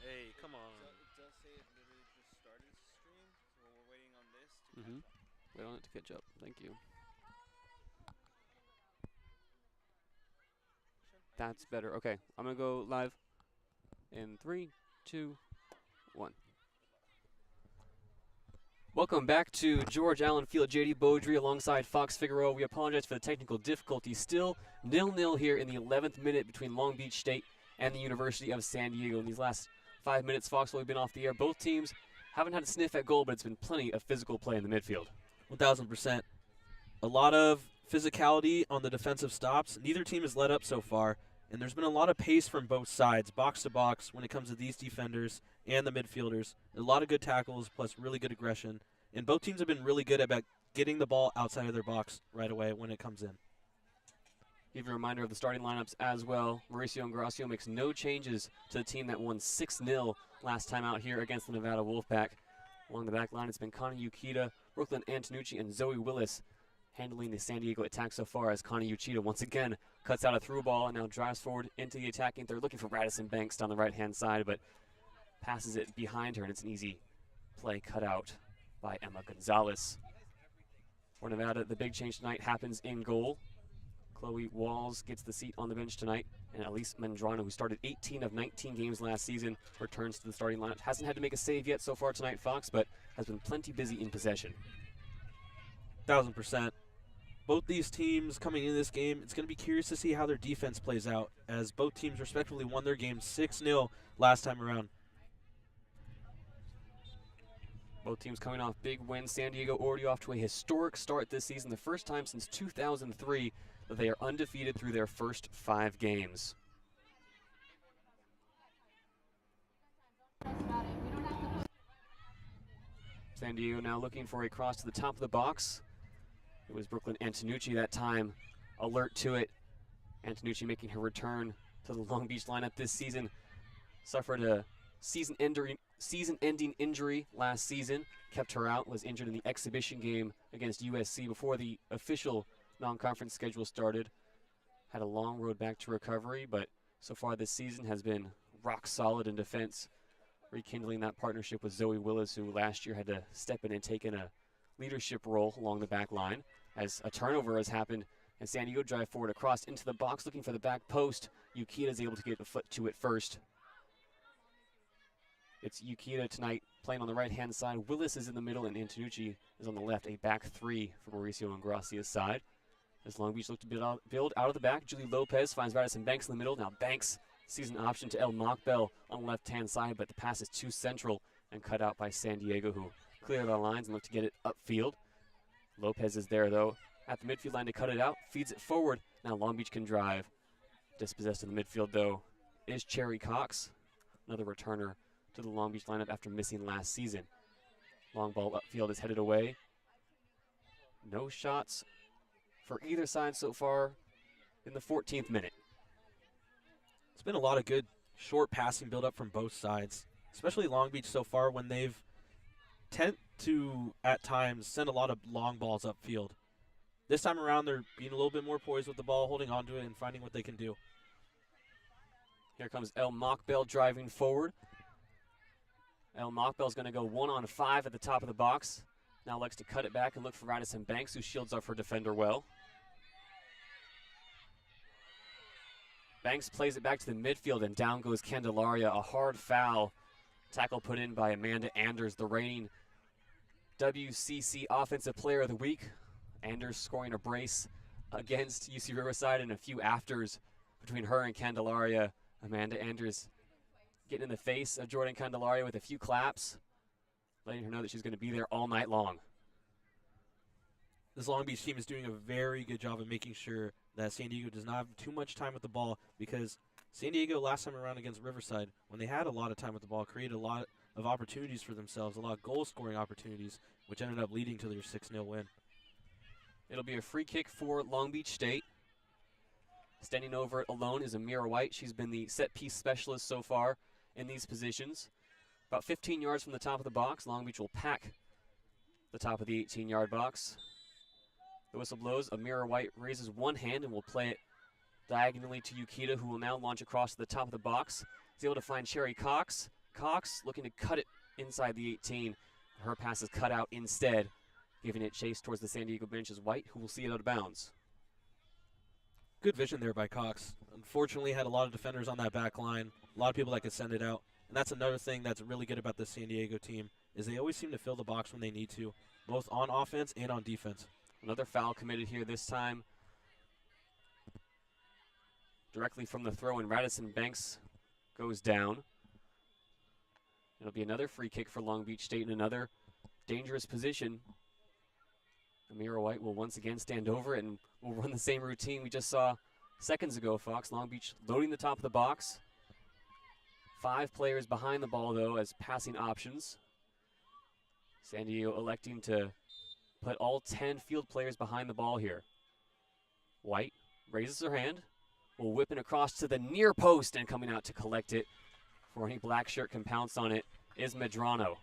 Hey, come on. It does say it literally just started the stream, so we're waiting on this to Mm-hmm. catch up. Wait on it to catch up. Thank you. That's better. Okay, I'm gonna go live in 3, 2, 1. Welcome back to George Allen Field. JayDe Beaudry alongside Fox Figueroa. We apologize for the technical difficulties. Still 0-0 here in the 11th minute between Long Beach State and the University of San Diego. In these last 5 minutes, Fox will have been off the air. Both teams haven't had a sniff at goal, but it's been plenty of physical play in the midfield. 1,000%. A lot of physicality on the defensive stops. Neither team has let up so far, and there's been a lot of pace from both sides, box to box, when it comes to these defenders and the midfielders. A lot of good tackles, plus really good aggression. And both teams have been really good about getting the ball outside of their box right away when it comes in. Give you a reminder of the starting lineups as well. Mauricio Ingracio makes no changes to the team that won 6-0 last time out here against the Nevada Wolfpack. Along the back line, it's been Connie Ukita, Brooklyn Antonucci, and Zoe Willis handling the San Diego attack so far, as Connie Uchida once again cuts out a through ball and now drives forward into the attacking. They're looking for Radisson Banks down the right-hand side, but passes it behind her, and it's an easy play cut out by Emma Gonzalez. For Nevada, the big change tonight happens in goal. Chloe Walls gets the seat on the bench tonight, and Elise Mendrano, who started 18 of 19 games last season, returns to the starting lineup. Hasn't had to make a save yet so far tonight, Fox, but has been plenty busy in possession. 1,000%. Both these teams coming into this game, it's going to be curious to see how their defense plays out, as both teams respectively won their games 6-0 last time around. Both teams coming off big wins. San Diego already off to a historic start this season, the first time since 2003 that they are undefeated through their first 5 games. San Diego now looking for a cross to the top of the box. It was Brooklyn Antonucci that time, alert to it. Antonucci making her return to the Long Beach lineup this season. Suffered a season-ending injury last season, kept her out, was injured in the exhibition game against USC before the official non-conference schedule started. Had a long road back to recovery, but so far this season has been rock solid in defense, rekindling that partnership with Zoe Willis, who last year had to step in and take in a leadership role along the back line, as a turnover has happened, and San Diego drive forward across into the box looking for the back post. Ukita is able to get a foot to it first. It's Ukita tonight playing on the right-hand side. Willis is in the middle, and Antonucci is on the left. A back 3 for Mauricio Ingracia's side. As Long Beach look to build out of the back, Julie Lopez finds Radisson Banks in the middle. Now Banks sees an option to El Mockbell on the left-hand side, but the pass is too central and cut out by San Diego, who clear the lines and look to get it upfield. Lopez is there, though, at the midfield line to cut it out, feeds it forward. Now Long Beach can drive. Dispossessed in the midfield, though, is Cherry Cox, another returner to the Long Beach lineup after missing last season. Long ball upfield is headed away. No shots for either side so far in the 14th minute. It's been a lot of good short passing build-up from both sides, especially Long Beach so far when they've tend to, at times, send a lot of long balls upfield. This time around, they're being a little bit more poised with the ball, holding onto it, and finding what they can do. Here comes El Mockbell driving forward. El Mockbell's going to go 1-on-5 at the top of the box. Now likes to cut it back and look for Radisson Banks, who shields off her defender well. Banks plays it back to the midfield, and down goes Candelaria. A hard foul. Tackle put in by Amanda Anders, the reigning WCC Offensive Player of the Week. Anders scoring a brace against UC Riverside, and a few afters between her and Candelaria. Amanda Anders getting in the face of Jordan Candelaria with a few claps, letting her know that she's going to be there all night long. This Long Beach team is doing a very good job of making sure that San Diego does not have too much time with the ball, because San Diego last time around against Riverside, when they had a lot of time with the ball, created a lot of opportunities for themselves, a lot of goal-scoring opportunities, which ended up leading to their 6-0 win. It'll be a free kick for Long Beach State. Standing over it alone is Amira White. She's been the set-piece specialist so far in these positions. About 15 yards from the top of the box, Long Beach will pack the top of the 18-yard box. The whistle blows. Amira White raises one hand and will play it diagonally to Ukita, who will now launch across to the top of the box. He's able to find Cherry Cox. Cox looking to cut it inside the 18. Her pass is cut out instead, giving it chase towards the San Diego bench is White, who will see it out of bounds. Good vision there by Cox. Unfortunately, had a lot of defenders on that back line, a lot of people that could send it out. And that's another thing that's really good about the San Diego team is they always seem to fill the box when they need to, both on offense and on defense. Another foul committed here this time. Directly from the throw, and Radisson Banks goes down. It'll be another free kick for Long Beach State in another dangerous position. Amira White will once again stand over it and will run the same routine we just saw seconds ago, Fox. Long Beach loading the top of the box. 5 players behind the ball, though, as passing options. San Diego electing to put all 10 field players behind the ball here. White raises her hand, will whip it across to the near post, and coming out to collect it for any black shirt can pounce on it is Medrano.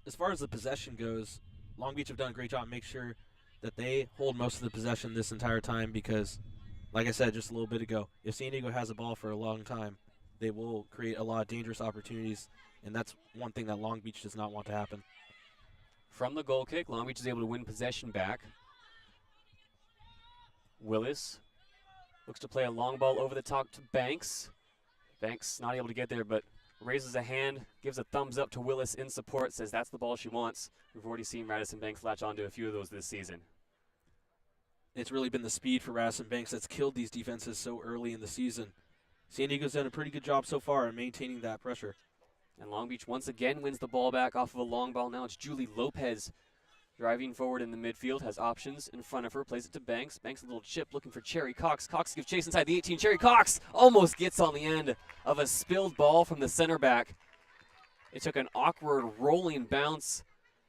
As far as the possession goes, Long Beach have done a great job making sure that they hold most of the possession this entire time because, like I said just a little bit ago, if San Diego has the ball for a long time, they will create a lot of dangerous opportunities, and that's one thing that Long Beach does not want to happen. From the goal kick, Long Beach is able to win possession back. Willis looks to play a long ball over the top to Banks. Banks not able to get there, but raises a hand, gives a thumbs up to Willis in support, says that's the ball she wants. We've already seen Radisson Banks latch onto a few of those this season. It's really been the speed for Radisson Banks that's killed these defenses so early in the season. San Diego's done a pretty good job so far in maintaining that pressure. And Long Beach once again wins the ball back off of a long ball. Now it's Julie Lopez driving forward in the midfield, has options in front of her, plays it to Banks. Banks a little chip looking for Cherry Cox. Cox gives chase inside the 18. Cherry Cox almost gets on the end of a spilled ball from the center back. It took an awkward rolling bounce,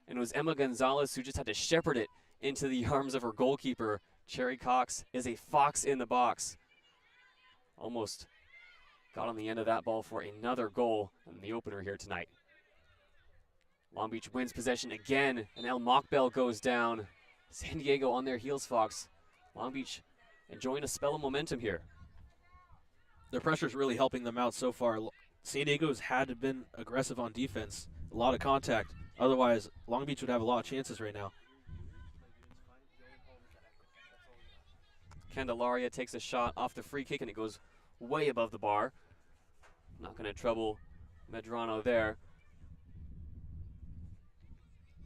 and it was Emma Gonzalez who just had to shepherd it into the arms of her goalkeeper. Cherry Cox is a fox in the box. Almost got on the end of that ball for another goal in the opener here tonight. Long Beach wins possession again, and El Mockbell goes down. San Diego on their heels, Fox. Long Beach enjoying a spell of momentum here. Their pressure's really helping them out so far. San Diego's had to been aggressive on defense, a lot of contact. Otherwise, Long Beach would have a lot of chances right now. Candelaria takes a shot off the free kick, and it goes way above the bar. Not going to trouble Medrano there.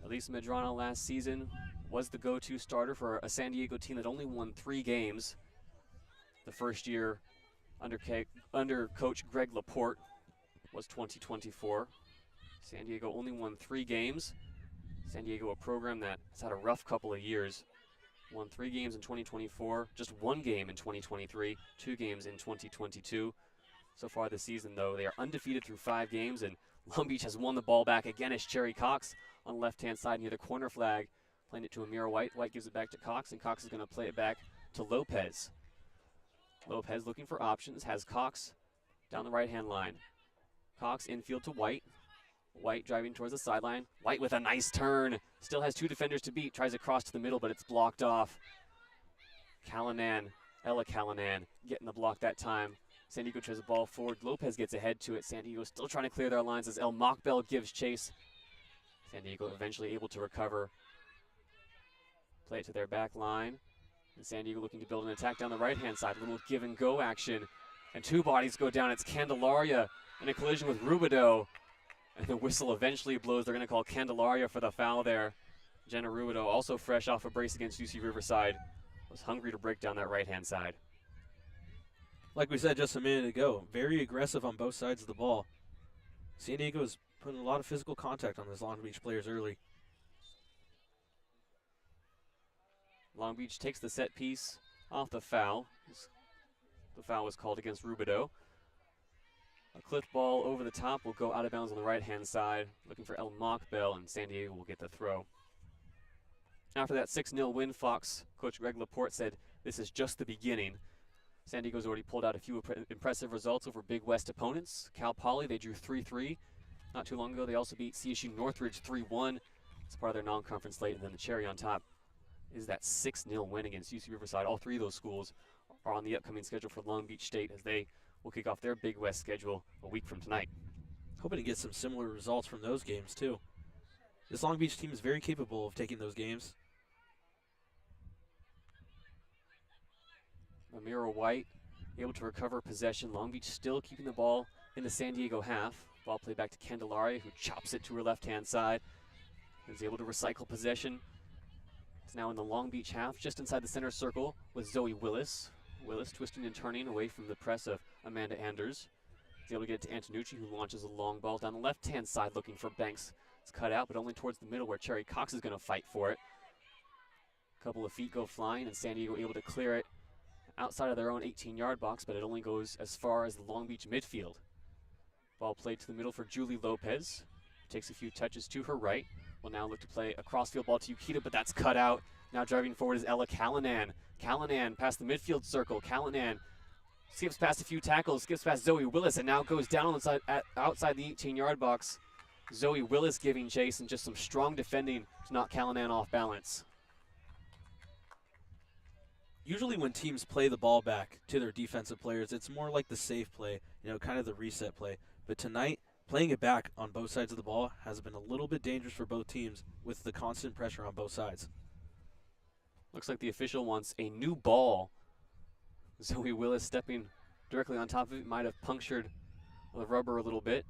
Elisa Medrano last season was the go-to starter for a San Diego team that only won 3 games. The first year under coach Greg Laporte was 2024. San Diego only won 3 games. San Diego, a program that has had a rough couple of years. Won 3 games in 2024, just 1 game in 2023, 2 games in 2022. So far this season, though, they are undefeated through 5 games, and Long Beach has won the ball back again as Cherry Cox on the left-hand side near the corner flag, playing it to Amira White. White gives it back to Cox, and Cox is going to play it back to Lopez. Lopez looking for options, has Cox down the right-hand line. Cox infield to White. White driving towards the sideline. White with a nice turn. Still has 2 defenders to beat. Tries to cross to the middle, but it's blocked off. Ella Callanan getting the block that time. San Diego tries the ball forward. Lopez gets ahead to it. San Diego still trying to clear their lines as El Mockbell gives chase. San Diego eventually able to recover. Play it to their back line. And San Diego looking to build an attack down the right-hand side. A little give and go action. And 2 bodies go down. It's Candelaria in a collision with Rubidoux. And the whistle eventually blows. They're going to call Candelaria for the foul there. Jenna Rubidoux, also fresh off a brace against UC Riverside, was hungry to break down that right-hand side. Like we said just a minute ago, very aggressive on both sides of the ball. San Diego's putting a lot of physical contact on those Long Beach players early. Long Beach takes the set piece off the foul. The foul was called against Rubidoux. A clip ball over the top will go out of bounds on the right-hand side, looking for El Mockbell, and San Diego will get the throw. After that 6-0 win, Fox, Coach Greg Laporte said, "This is just the beginning." San Diego's already pulled out a few impressive results over Big West opponents. Cal Poly, they drew 3-3. Not too long ago, they also beat CSU Northridge 3-1. It's part of their non-conference slate, and then the cherry on top is that 6-0 win against UC Riverside. All 3 of those schools are on the upcoming schedule for Long Beach State as they will kick off their Big West schedule a week from tonight. Hoping to get some similar results from those games, too. This Long Beach team is very capable of taking those games. Amira White able to recover possession. Long Beach still keeping the ball in the San Diego half. Ball played back to Candelaria, who chops it to her left-hand side. Is able to recycle possession. It's now in the Long Beach half, just inside the center circle with Zoe Willis. Willis twisting and turning away from the press of Amanda Anders. Is able to get it to Antonucci, who launches a long ball down the left-hand side looking for Banks. It's cut out, but only towards the middle where Cherry Cox is going to fight for it. A couple of feet go flying, and San Diego able to clear it outside of their own 18-yard box, but it only goes as far as the Long Beach midfield. Ball played to the middle for Julie Lopez. Takes a few touches to her right. Will now look to play a crossfield ball to Yukita, but that's cut out. Now driving forward is Ella Callanan. Callanan past the midfield circle. Callanan skips past a few tackles, skips past Zoe Willis, and now goes down outside the 18-yard box. Zoe Willis giving chase and just some strong defending to knock Callanan off balance. Usually when teams play the ball back to their defensive players, it's more like the safe play, kind of the reset play. But tonight, playing it back on both sides of the ball has been a little bit dangerous for both teams with the constant pressure on both sides. Looks like the official wants a new ball. Zoe Willis stepping directly on top of it might have punctured the rubber a little bit.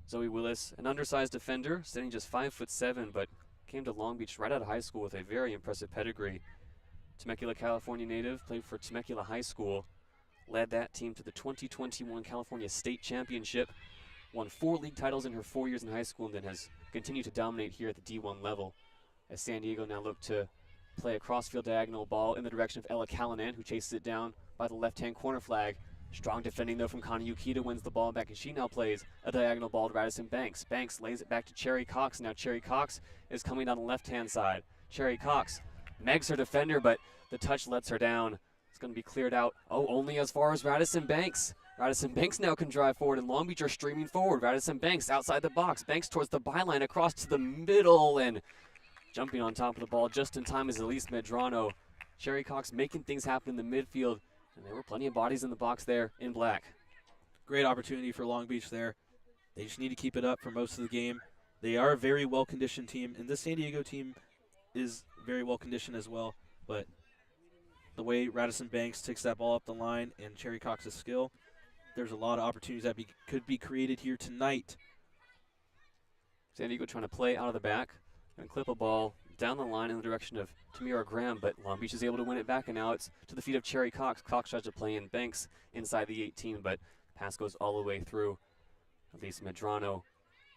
Zoe Willis, an undersized defender, sitting just 5'7", but came to Long Beach right out of high school with a very impressive pedigree. Temecula, California native, played for Temecula High School, led that team to the 2021 California State Championship, won 4 league titles in her 4 years in high school, and then has continued to dominate here at the D1 level. As San Diego now look to play a crossfield diagonal ball in the direction of Ella Callanan, who chases it down by the left-hand corner flag. Strong defending, though, from Connie Yukita, wins the ball back, and she now plays a diagonal ball to Radisson Banks. Banks lays it back to Cherry Cox. Now Cherry Cox is coming down the left-hand side. Cherry Cox megs her defender, but the touch lets her down. It's going to be cleared out. Oh, only as far as Radisson Banks. Radisson Banks now can drive forward, and Long Beach are streaming forward. Radisson Banks outside the box. Banks towards the byline, across to the middle, and jumping on top of the ball just in time is Elise Medrano. Cherry Cox making things happen in the midfield, and there were plenty of bodies in the box there in black. Great opportunity for Long Beach there. They just need to keep it up for most of the game. They are a very well-conditioned team, and this San Diego team is very well-conditioned as well, but the way Radisson Banks takes that ball up the line and Cherry Cox's skill, there's a lot of opportunities that could be created here tonight. San Diego trying to play out of the back and clip a ball down the line in the direction of Tamira Graham, but Long Beach is able to win it back, and now it's to the feet of Cherry Cox. Cox tries to play in Banks inside the 18, but pass goes all the way through. Elise Medrano,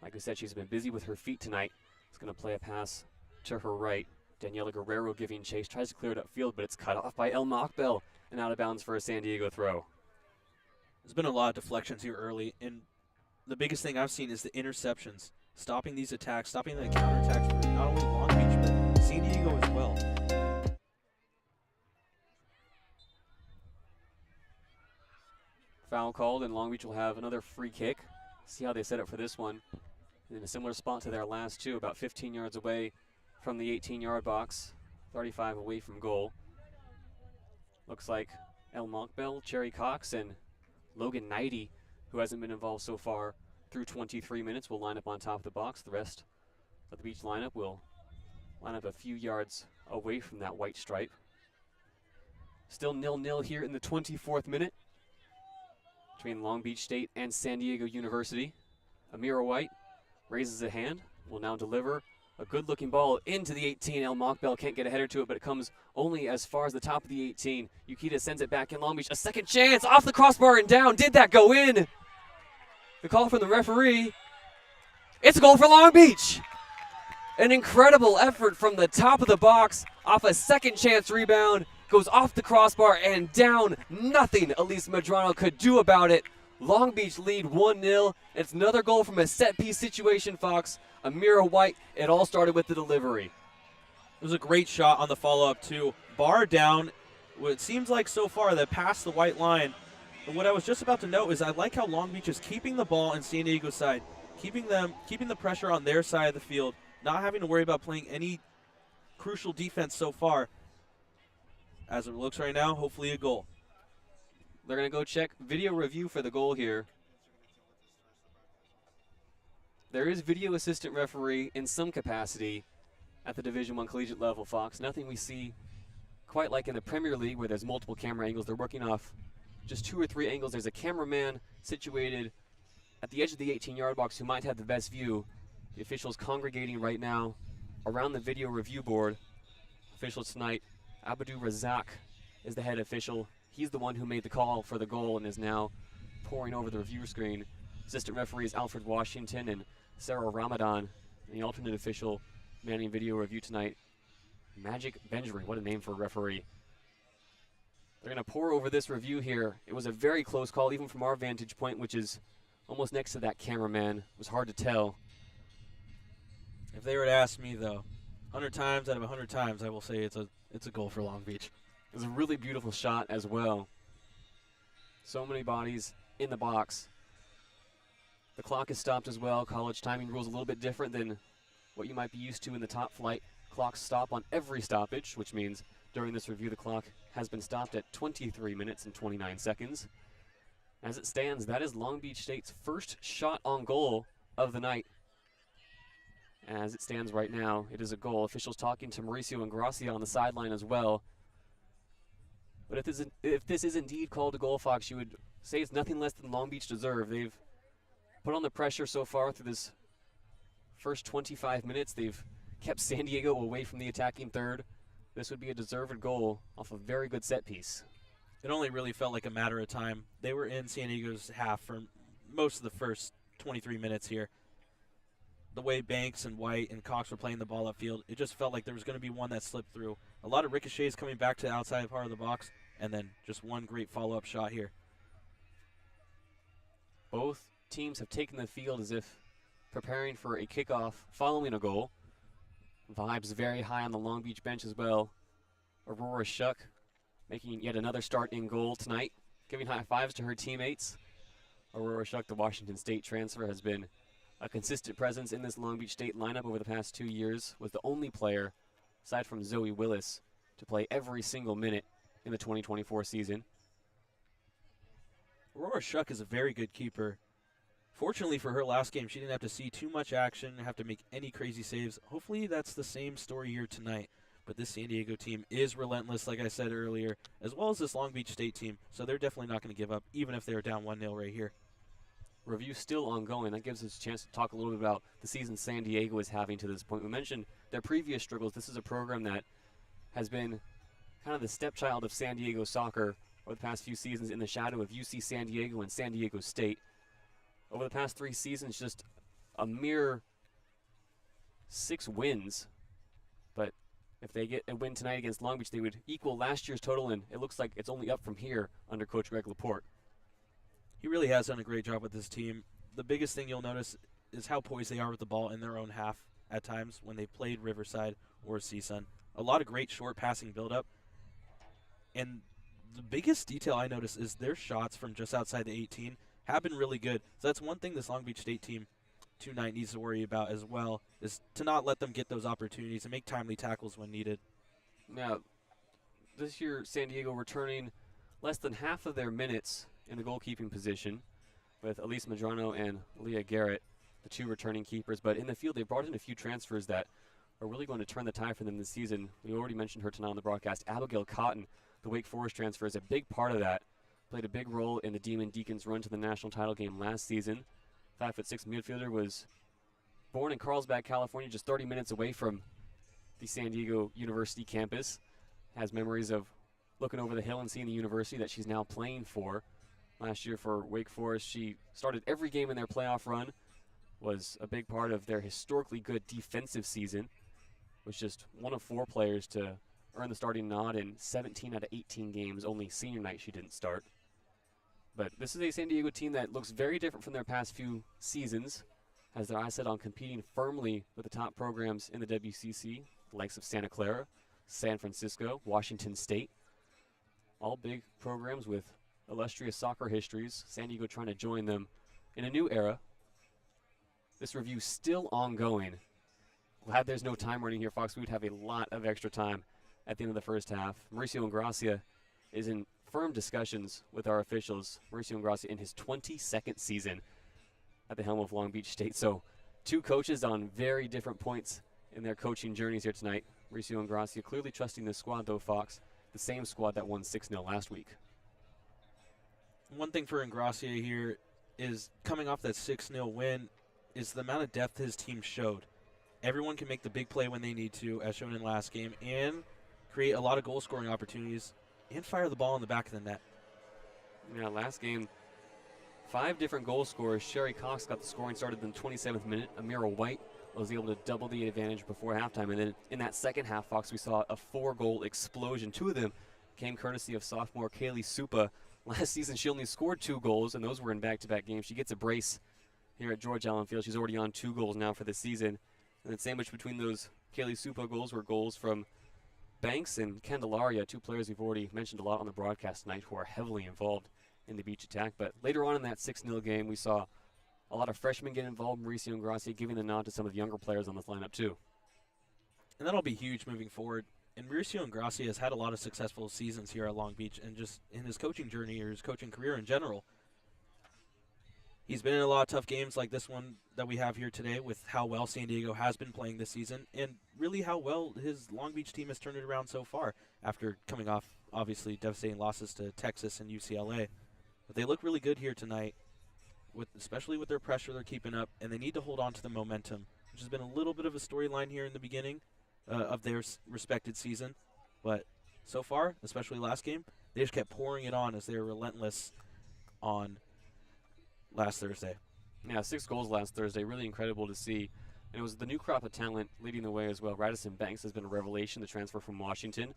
like we said, she's been busy with her feet tonight. It's going to play a pass to her right. Daniela Guerrero giving chase, tries to clear it upfield, but it's cut off by El Mockbell and out of bounds for a San Diego throw. There's been a lot of deflections here early, and the biggest thing I've seen is the interceptions. Stopping these attacks, stopping the counterattacks for not only Long Beach, but San Diego as well. Foul called, and Long Beach will have another free kick. See how they set up for this one. In a similar spot to their last two, about 15 yards away from the 18-yard box, 35 away from goal. Looks like El Mockbell, Cherry Cox, and Logan Knighty, who hasn't been involved so far through 23 minutes, will line up on top of the box. The rest of the Beach lineup will line up a few yards away from that white stripe. Still 0-0 here in the 24th minute between Long Beach State and San Diego University. Amira White raises a hand, will now deliver a good-looking ball into the 18. El Mockbell can't get a header to it, but it comes only as far as the top of the 18. Yukita sends it back in. Long Beach, a second chance, off the crossbar and down. Did that go in? The call from the referee. It's a goal for Long Beach. An incredible effort from the top of the box off a second chance rebound. Goes off the crossbar and down. Nothing Elise Medrano could do about it. Long Beach lead 1-0. It's another goal from a set-piece situation, Fox. Amira White, it all started with the delivery. It was a great shot on the follow-up, too. Bar down. What it seems like so far that past the white line. And what I was just about to note is I like how Long Beach is keeping the ball in San Diego's side, keeping the pressure on their side of the field, not having to worry about playing any crucial defense so far. As it looks right now, hopefully a goal. They're going to go check video review for the goal here. There is video assistant referee in some capacity at the Division I collegiate level, Fox. Nothing we see quite like in the Premier League where there's multiple camera angles. They're working off just 2 or 3 angles. There's a cameraman situated at the edge of the 18-yard box who might have the best view. The officials congregating right now around the video review board. Officials tonight, Abdou Razak is the head official. He's the one who made the call for the goal and is now poring over the review screen. Assistant referees Alfred Washington and Sarah Ramadan, and the alternate official manning video review tonight, Magic Beaudry. What a name for a referee. They're going to pour over this review here. It was a very close call, even from our vantage point, which is almost next to that cameraman. It was hard to tell. If they were to ask me, though, 100 times out of 100 times, I will say it's a goal for Long Beach. It was a really beautiful shot as well. So many bodies in the box. The clock is stopped as well. College timing rules a little bit different than what you might be used to in the top flight. Clocks stop on every stoppage, which means during this review the clock has been stopped at 23 minutes and 29 seconds. As it stands, that is Long Beach State's first shot on goal of the night. As it stands right now, it is a goal. Officials talking to Mauricio and Gracia on the sideline as well. But if this is indeed called a goal, Fox, you would say it's nothing less than Long Beach deserve. They've put on the pressure so far through this first 25 minutes. They've kept San Diego away from the attacking third. This would be a deserved goal off a very good set piece. It only really felt like a matter of time. They were in San Diego's half for most of the first 23 minutes here. The way Banks and White and Cox were playing the ball upfield, it just felt like there was going to be one that slipped through. A lot of ricochets coming back to the outside part of the box, and then just one great follow-up shot here. Both teams have taken the field as if preparing for a kickoff following a goal. Vibes very high on the Long Beach bench as well. Aurora Shuck making yet another start in goal tonight, giving high fives to her teammates. Aurora Shuck, the Washington State transfer, has been a consistent presence in this Long Beach State lineup over the past 2 years, was the only player, aside from Zoe Willis, to play every single minute in the 2024 season. Aurora Shuck is a very good keeper. Fortunately for her last game, she didn't have to see too much action, have to make any crazy saves. Hopefully that's the same story here tonight. But this San Diego team is relentless, like I said earlier, as well as this Long Beach State team. So they're definitely not going to give up, even if they're down 1-0 right here. Review still ongoing. That gives us a chance to talk a little bit about the season San Diego is having to this point. We mentioned their previous struggles. This is a program that has been kind of the stepchild of San Diego soccer over the past few seasons in the shadow of UC San Diego and San Diego State. Over the past 3 seasons, just a mere 6 wins. But if they get a win tonight against Long Beach, they would equal last year's total, and it looks like it's only up from here under Coach Greg Laporte. He really has done a great job with this team. The biggest thing you'll notice is how poised they are with the ball in their own half at times when they played Riverside or CSUN. A lot of great short passing buildup. And the biggest detail I notice is their shots from just outside the 18 have been really good. So that's one thing this Long Beach State team tonight needs to worry about as well, is to not let them get those opportunities and make timely tackles when needed. Now, this year San Diego returning less than half of their minutes in the goalkeeping position, with Elise Madrano and Leah Garrett, the 2 returning keepers. But in the field, they brought in a few transfers that are really going to turn the tide for them this season. We already mentioned her tonight on the broadcast. Abigail Cotton, the Wake Forest transfer, is a big part of that. Played a big role in the Demon Deacons' run to the national title game last season. 5'6" midfielder, was born in Carlsbad, California, just 30 minutes away from the San Diego University campus. Has memories of looking over the hill and seeing the university that she's now playing for. Last year for Wake Forest, she started every game in their playoff run, was a big part of their historically good defensive season, was just one of 4 players to earn the starting nod in 17 out of 18 games. Only senior night she didn't start. But this is a San Diego team that looks very different from their past few seasons, has their eyes set on competing firmly with the top programs in the WCC, the likes of Santa Clara, San Francisco, Washington State. All big programs with illustrious soccer histories. San Diego trying to join them in a new era. This review still ongoing. Glad there's no time running here, Fox. We would have a lot of extra time at the end of the first half. Mauricio and Gracia is in firm discussions with our officials. Mauricio Ingrassia in his 22nd season at the helm of Long Beach State. So 2 coaches on very different points in their coaching journeys here tonight. Mauricio Ingrassia clearly trusting this squad, though, Fox, the same squad that won 6-0 last week. One thing for Ingrassia here is coming off that 6-0 win is the amount of depth his team showed. Everyone can make the big play when they need to, as shown in last game, and create a lot of goal-scoring opportunities and fire the ball in the back of the net. Yeah, last game, 5 different goal scorers. Sherry Cox got the scoring started in the 27th minute. Amira White was able to double the advantage before halftime. And then in that second half, Fox, we saw a 4-goal explosion. 2 of them came courtesy of sophomore Kaylee Supa. Last season, she only scored 2 goals, and those were in back-to-back games. She gets a brace here at George Allen Field. She's already on 2 goals now for the season. And then sandwiched between those Kaylee Supa goals were goals from Banks and Candelaria, 2 players we've already mentioned a lot on the broadcast tonight who are heavily involved in the beach attack. But later on in that 6-0 game, we saw a lot of freshmen get involved. Mauricio Ingrassia giving the nod to some of the younger players on this lineup too. And that'll be huge moving forward. And Mauricio Ingrassia has had a lot of successful seasons here at Long Beach and just in his coaching journey or his coaching career in general. He's been in a lot of tough games like this one that we have here today with how well San Diego has been playing this season and really how well his Long Beach team has turned it around so far after coming off, obviously, devastating losses to Texas and UCLA. But they look really good here tonight, especially with their pressure they're keeping up, and they need to hold on to the momentum, which has been a little bit of a storyline here in the beginning of their respected season. But so far, especially last game, they just kept pouring it on as they were relentless on last Thursday. Yeah, 6 goals last Thursday. Really incredible to see. And it was the new crop of talent leading the way as well. Radisson Banks has been a revelation, the transfer from Washington,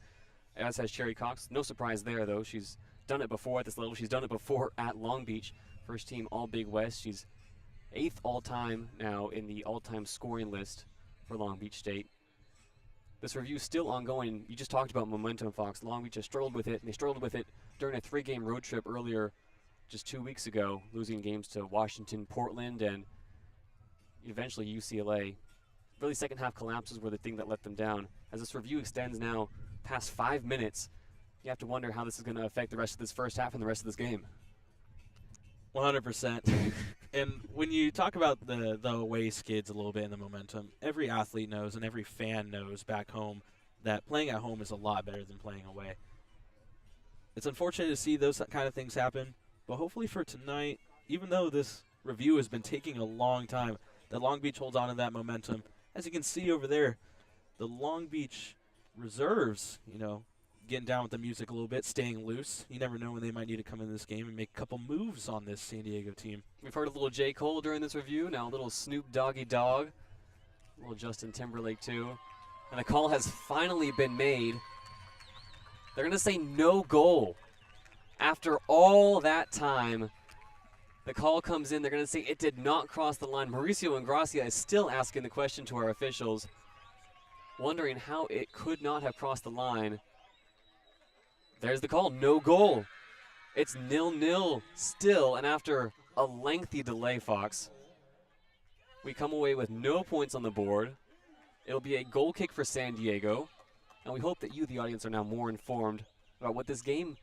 as has Sherry Cox. No surprise there, though. She's done it before at this level. She's done it before at Long Beach. First team All Big West. She's 8th all-time now in the all-time scoring list for Long Beach State. This review is still ongoing. You just talked about momentum, Fox. Long Beach has struggled with it, and they struggled with it during a 3-game road trip earlier just 2 weeks ago, losing games to Washington, Portland, and eventually UCLA. Really, second half collapses were the thing that let them down. As this review extends now past 5 minutes, you have to wonder how this is going to affect the rest of this first half and the rest of this game. 100%. And when you talk about the away skids a little bit in the momentum, every athlete knows and every fan knows back home that playing at home is a lot better than playing away. It's unfortunate to see those kind of things happen, but hopefully for tonight, even though this review has been taking a long time, that Long Beach holds on to that momentum. As you can see over there, the Long Beach reserves, getting down with the music a little bit, staying loose. You never know when they might need to come in this game and make a couple moves on this San Diego team. We've heard a little J. Cole during this review, now a little Snoop Doggy Dogg, a little Justin Timberlake too. And the call has finally been made. They're going to say no goal. After all that time, the call comes in. They're going to say it did not cross the line. Mauricio Ingrassia is still asking the question to our officials, wondering how it could not have crossed the line. There's the call, no goal. It's 0-0 still, and after a lengthy delay, Fox, we come away with no points on the board. It'll be a goal kick for San Diego, and we hope that you, the audience, are now more informed about what this game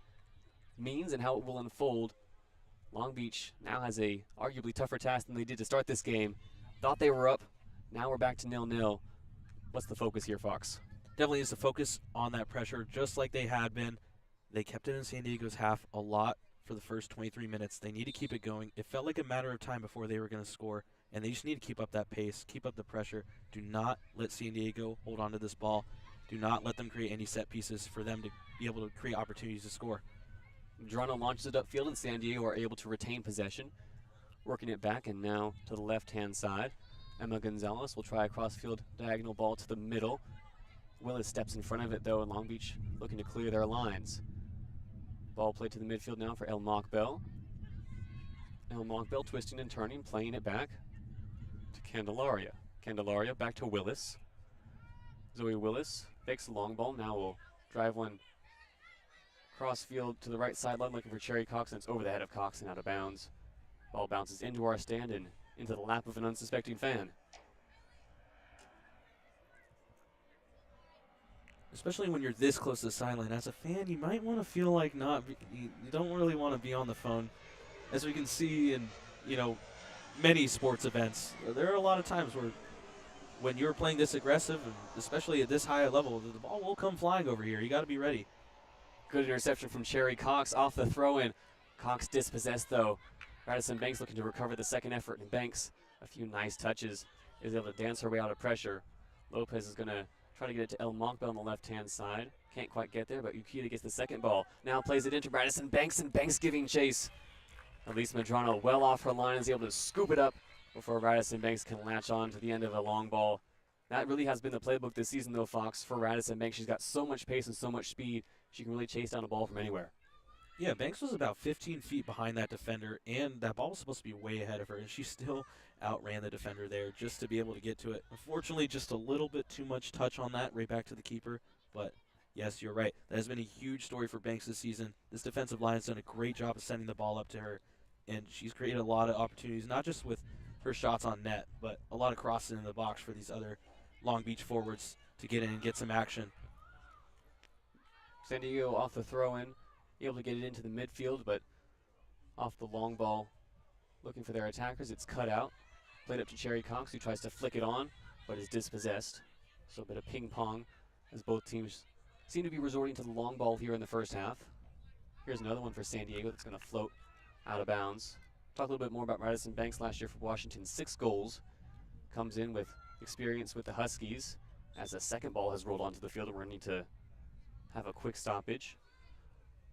means and how it will unfold. Long Beach now has a arguably tougher task than they did to start this game. Thought they were up, now we're back to 0-0. What's the focus here, Fox? Definitely is to focus on that pressure just like they had been. They kept it in San Diego's half a lot for the first 23 minutes. They need to keep it going. It felt like a matter of time before they were going to score, and they just need to keep up that pace, keep up the pressure. Do not let San Diego hold on to this ball. Do not let them create any set pieces for them to be able to create opportunities to score. Geronimo launches it upfield, and San Diego are able to retain possession, working it back, and now to the left-hand side. Emma Gonzalez will try a cross-field diagonal ball to the middle. Willis steps in front of it, though, and Long Beach looking to clear their lines. Ball played to the midfield now for El Mockbell. El Mockbell twisting and turning, playing it back to Candelaria. Candelaria back to Willis. Zoe Willis fakes the long ball. Now will drive one cross field to the right sideline, looking for Cherry Cox, and it's over the head of Cox and out of bounds. Ball bounces into our stand and into the lap of an unsuspecting fan. especially when you're this close to the sideline. As a fan, you might want to feel like you don't really want to be on the phone. As we can see in, many sports events, there are a lot of times where when you're playing this aggressive, and especially at this high a level, the ball will come flying over here. You got to be ready. Good interception from Cherry Cox off the throw-in. Cox dispossessed, though. Radisson Banks looking to recover the second effort, and Banks, a few nice touches, is able to dance her way out of pressure. Lopez is going to try to get it to El Monkbel on the left-hand side. Can't quite get there, but Yukita gets the second ball. Now plays it into Radisson Banks, and Banks giving chase. Elise Medrano well off her line is able to scoop it up before Radisson Banks can latch on to the end of a long ball. That really has been the playbook this season, though, Fox, for Radisson Banks. She's got so much pace and so much speed, she can really chase down a ball from anywhere. Yeah, Banks was about 15 feet behind that defender, and that ball was supposed to be way ahead of her, and she still outran the defender there just to be able to get to it. Unfortunately, just a little bit too much touch on that, right back to the keeper. But, yes, you're right. That has been a huge story for Banks this season. This defensive line has done a great job of sending the ball up to her, and she's created a lot of opportunities, not just with her shots on net, but a lot of crosses in the box for these other Long Beach forwards to get in and get some action. San Diego off the throw-in, able to get it into the midfield, but off the long ball, looking for their attackers. It's cut out. Played up to Cherry Cox, who tries to flick it on, but is dispossessed. So a bit of ping-pong as both teams seem to be resorting to the long ball here in the first half. Here's another one for San Diego that's going to float out of bounds. Talk a little bit more about Radisson Banks last year for Washington. 6 goals. Comes in with experience with the Huskies as the second ball has rolled onto the field, and we're going to need to have a quick stoppage.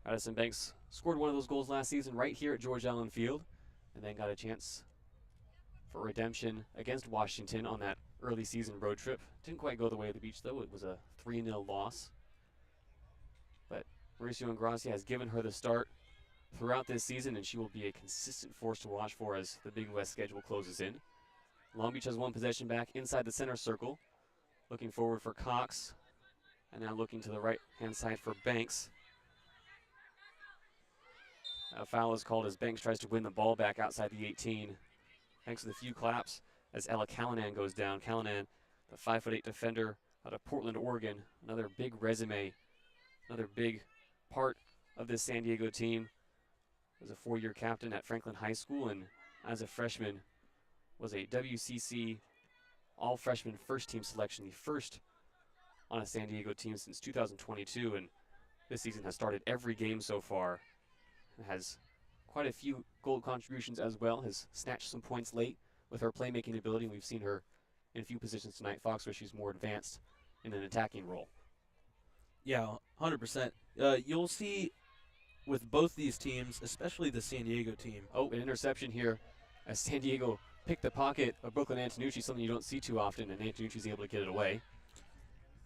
Radisson Banks scored one of those goals last season right here at George Allen Field, and then got a chance for redemption against Washington on that early season road trip. Didn't quite go the way of the beach, though. It was a 3-0 loss. But Mauricio Ingracia has given her the start throughout this season, and she will be a consistent force to watch for as the Big West schedule closes in. Long Beach has one possession back inside the center circle. Looking forward for Cox, and now looking to the right-hand side for Banks. A foul is called as Banks tries to win the ball back outside the 18. Banks with a few claps as Ella Callanan goes down. Callanan, the 5'8" defender out of Portland, Oregon. Another big resume, another big part of this San Diego team. Was a 4-year captain at Franklin High School, and as a freshman was a WCC all-freshman first-team selection, the first on a San Diego team since 2022, and this season has started every game so far. Has quite a few goal contributions as well, has snatched some points late with her playmaking ability, and we've seen her in a few positions tonight, Fox, where she's more advanced in an attacking role. Yeah, 100%. You'll see with both these teams, especially the San Diego team. Oh, an interception here as San Diego picked the pocket of Brooklyn Antonucci, something you don't see too often, and Antonucci's able to get it away.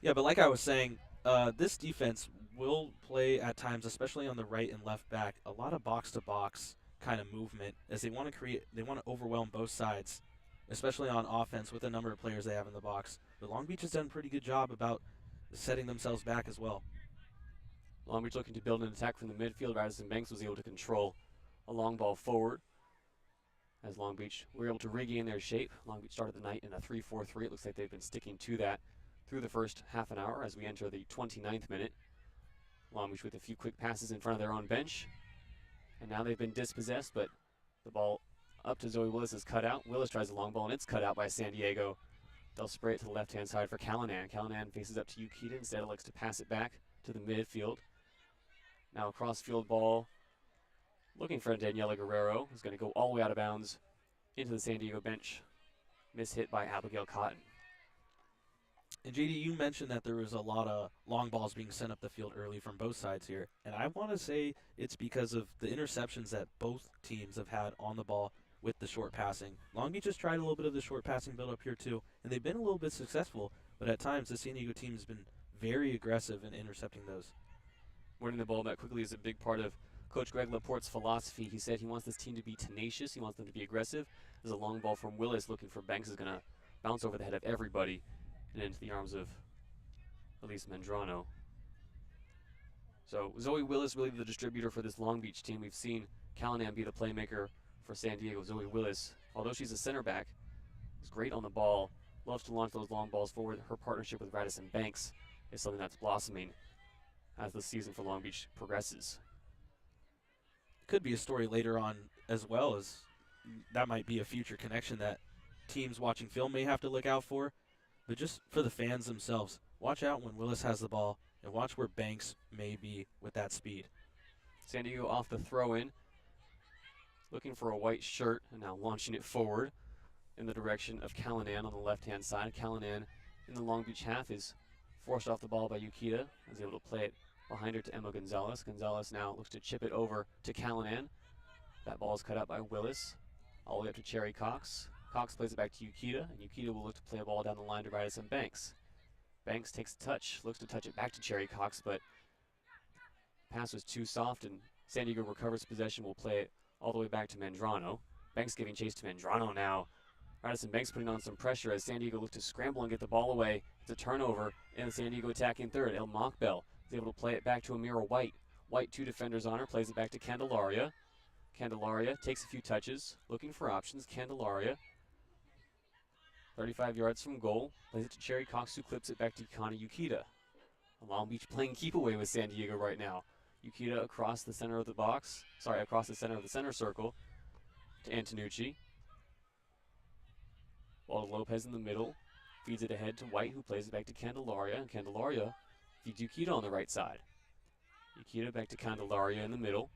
Yeah, but like I was saying, this defense will play at times, especially on the right and left back, a lot of box-to-box kind of movement as they want to overwhelm both sides, especially on offense with the number of players they have in the box. But Long Beach has done a pretty good job about setting themselves back as well. Long Beach looking to build an attack from the midfield. Radisson Banks was able to control a long ball forward as Long Beach were able to regain their shape. Long Beach started the night in a 3-4-3. It looks like they've been sticking to that through the first half an hour as we enter the 29th minute. Long Beach with a few quick passes in front of their own bench. And now they've been dispossessed, but the ball up to Zoe Willis is cut out. Willis tries a long ball, and it's cut out by San Diego. They'll spray it to the left-hand side for Callanan. Callanan faces up to Yukita. Instead, elects to pass it back to the midfield. Now a cross-field ball looking for Daniela Guerrero, who's going to go all the way out of bounds into the San Diego bench. Mishit by Abigail Cotton. And JayDe, you mentioned that there was a lot of long balls being sent up the field early from both sides here. And I want to say it's because of the interceptions that both teams have had on the ball with the short passing. Long Beach has tried a little bit of the short passing build up here too, and they've been a little bit successful. But at times, the San Diego team has been very aggressive in intercepting those. Winning the ball back quickly is a big part of Coach Greg Laporte's philosophy. He said he wants this team to be tenacious. He wants them to be aggressive. There's a long ball from Willis looking for Banks is going to bounce over the head of everybody and into the arms of Elise Medrano. So Zoe Willis really the distributor for this Long Beach team. We've seen Callanan be the playmaker for San Diego. Zoe Willis, although she's a center back, is great on the ball, loves to launch those long balls forward. Her partnership with Radisson Banks is something that's blossoming as the season for Long Beach progresses. Could be a story later on as well, as that might be a future connection that teams watching film may have to look out for. But just for the fans themselves, watch out when Willis has the ball and watch where Banks may be with that speed. San Diego off the throw-in, looking for a white shirt and now launching it forward in the direction of Callanan on the left-hand side. Callanan in the Long Beach half is forced off the ball by Yukita, is able to play it behind her to Emma Gonzalez. Gonzalez now looks to chip it over to Callanan. That ball is cut out by Willis, all the way up to Cherry Cox. Cox plays it back to Yukita, and Yukita will look to play a ball down the line to Radisson Banks. Banks takes a touch, looks to touch it back to Cherry Cox, but pass was too soft, and San Diego recovers possession, will play it all the way back to Mandrano. Banks giving chase to Mandrano now. Radisson Banks putting on some pressure as San Diego look to scramble and get the ball away. It's a turnover, and San Diego attacking third. El Mockbell is able to play it back to Amira White. White, 2 defenders on her, plays it back to Candelaria. Candelaria takes a few touches, looking for options. Candelaria, 35 yards from goal, plays it to Cherry Cox, who clips it back to Connie Yukita. Long Beach playing keep away with San Diego right now. Yukita across the center of the box, across the center of the center circle to Antonucci. Ball to Lopez in the middle, feeds it ahead to White, who plays it back to Candelaria, and Candelaria feeds Yukita on the right side. Yukita back to Candelaria in the middle.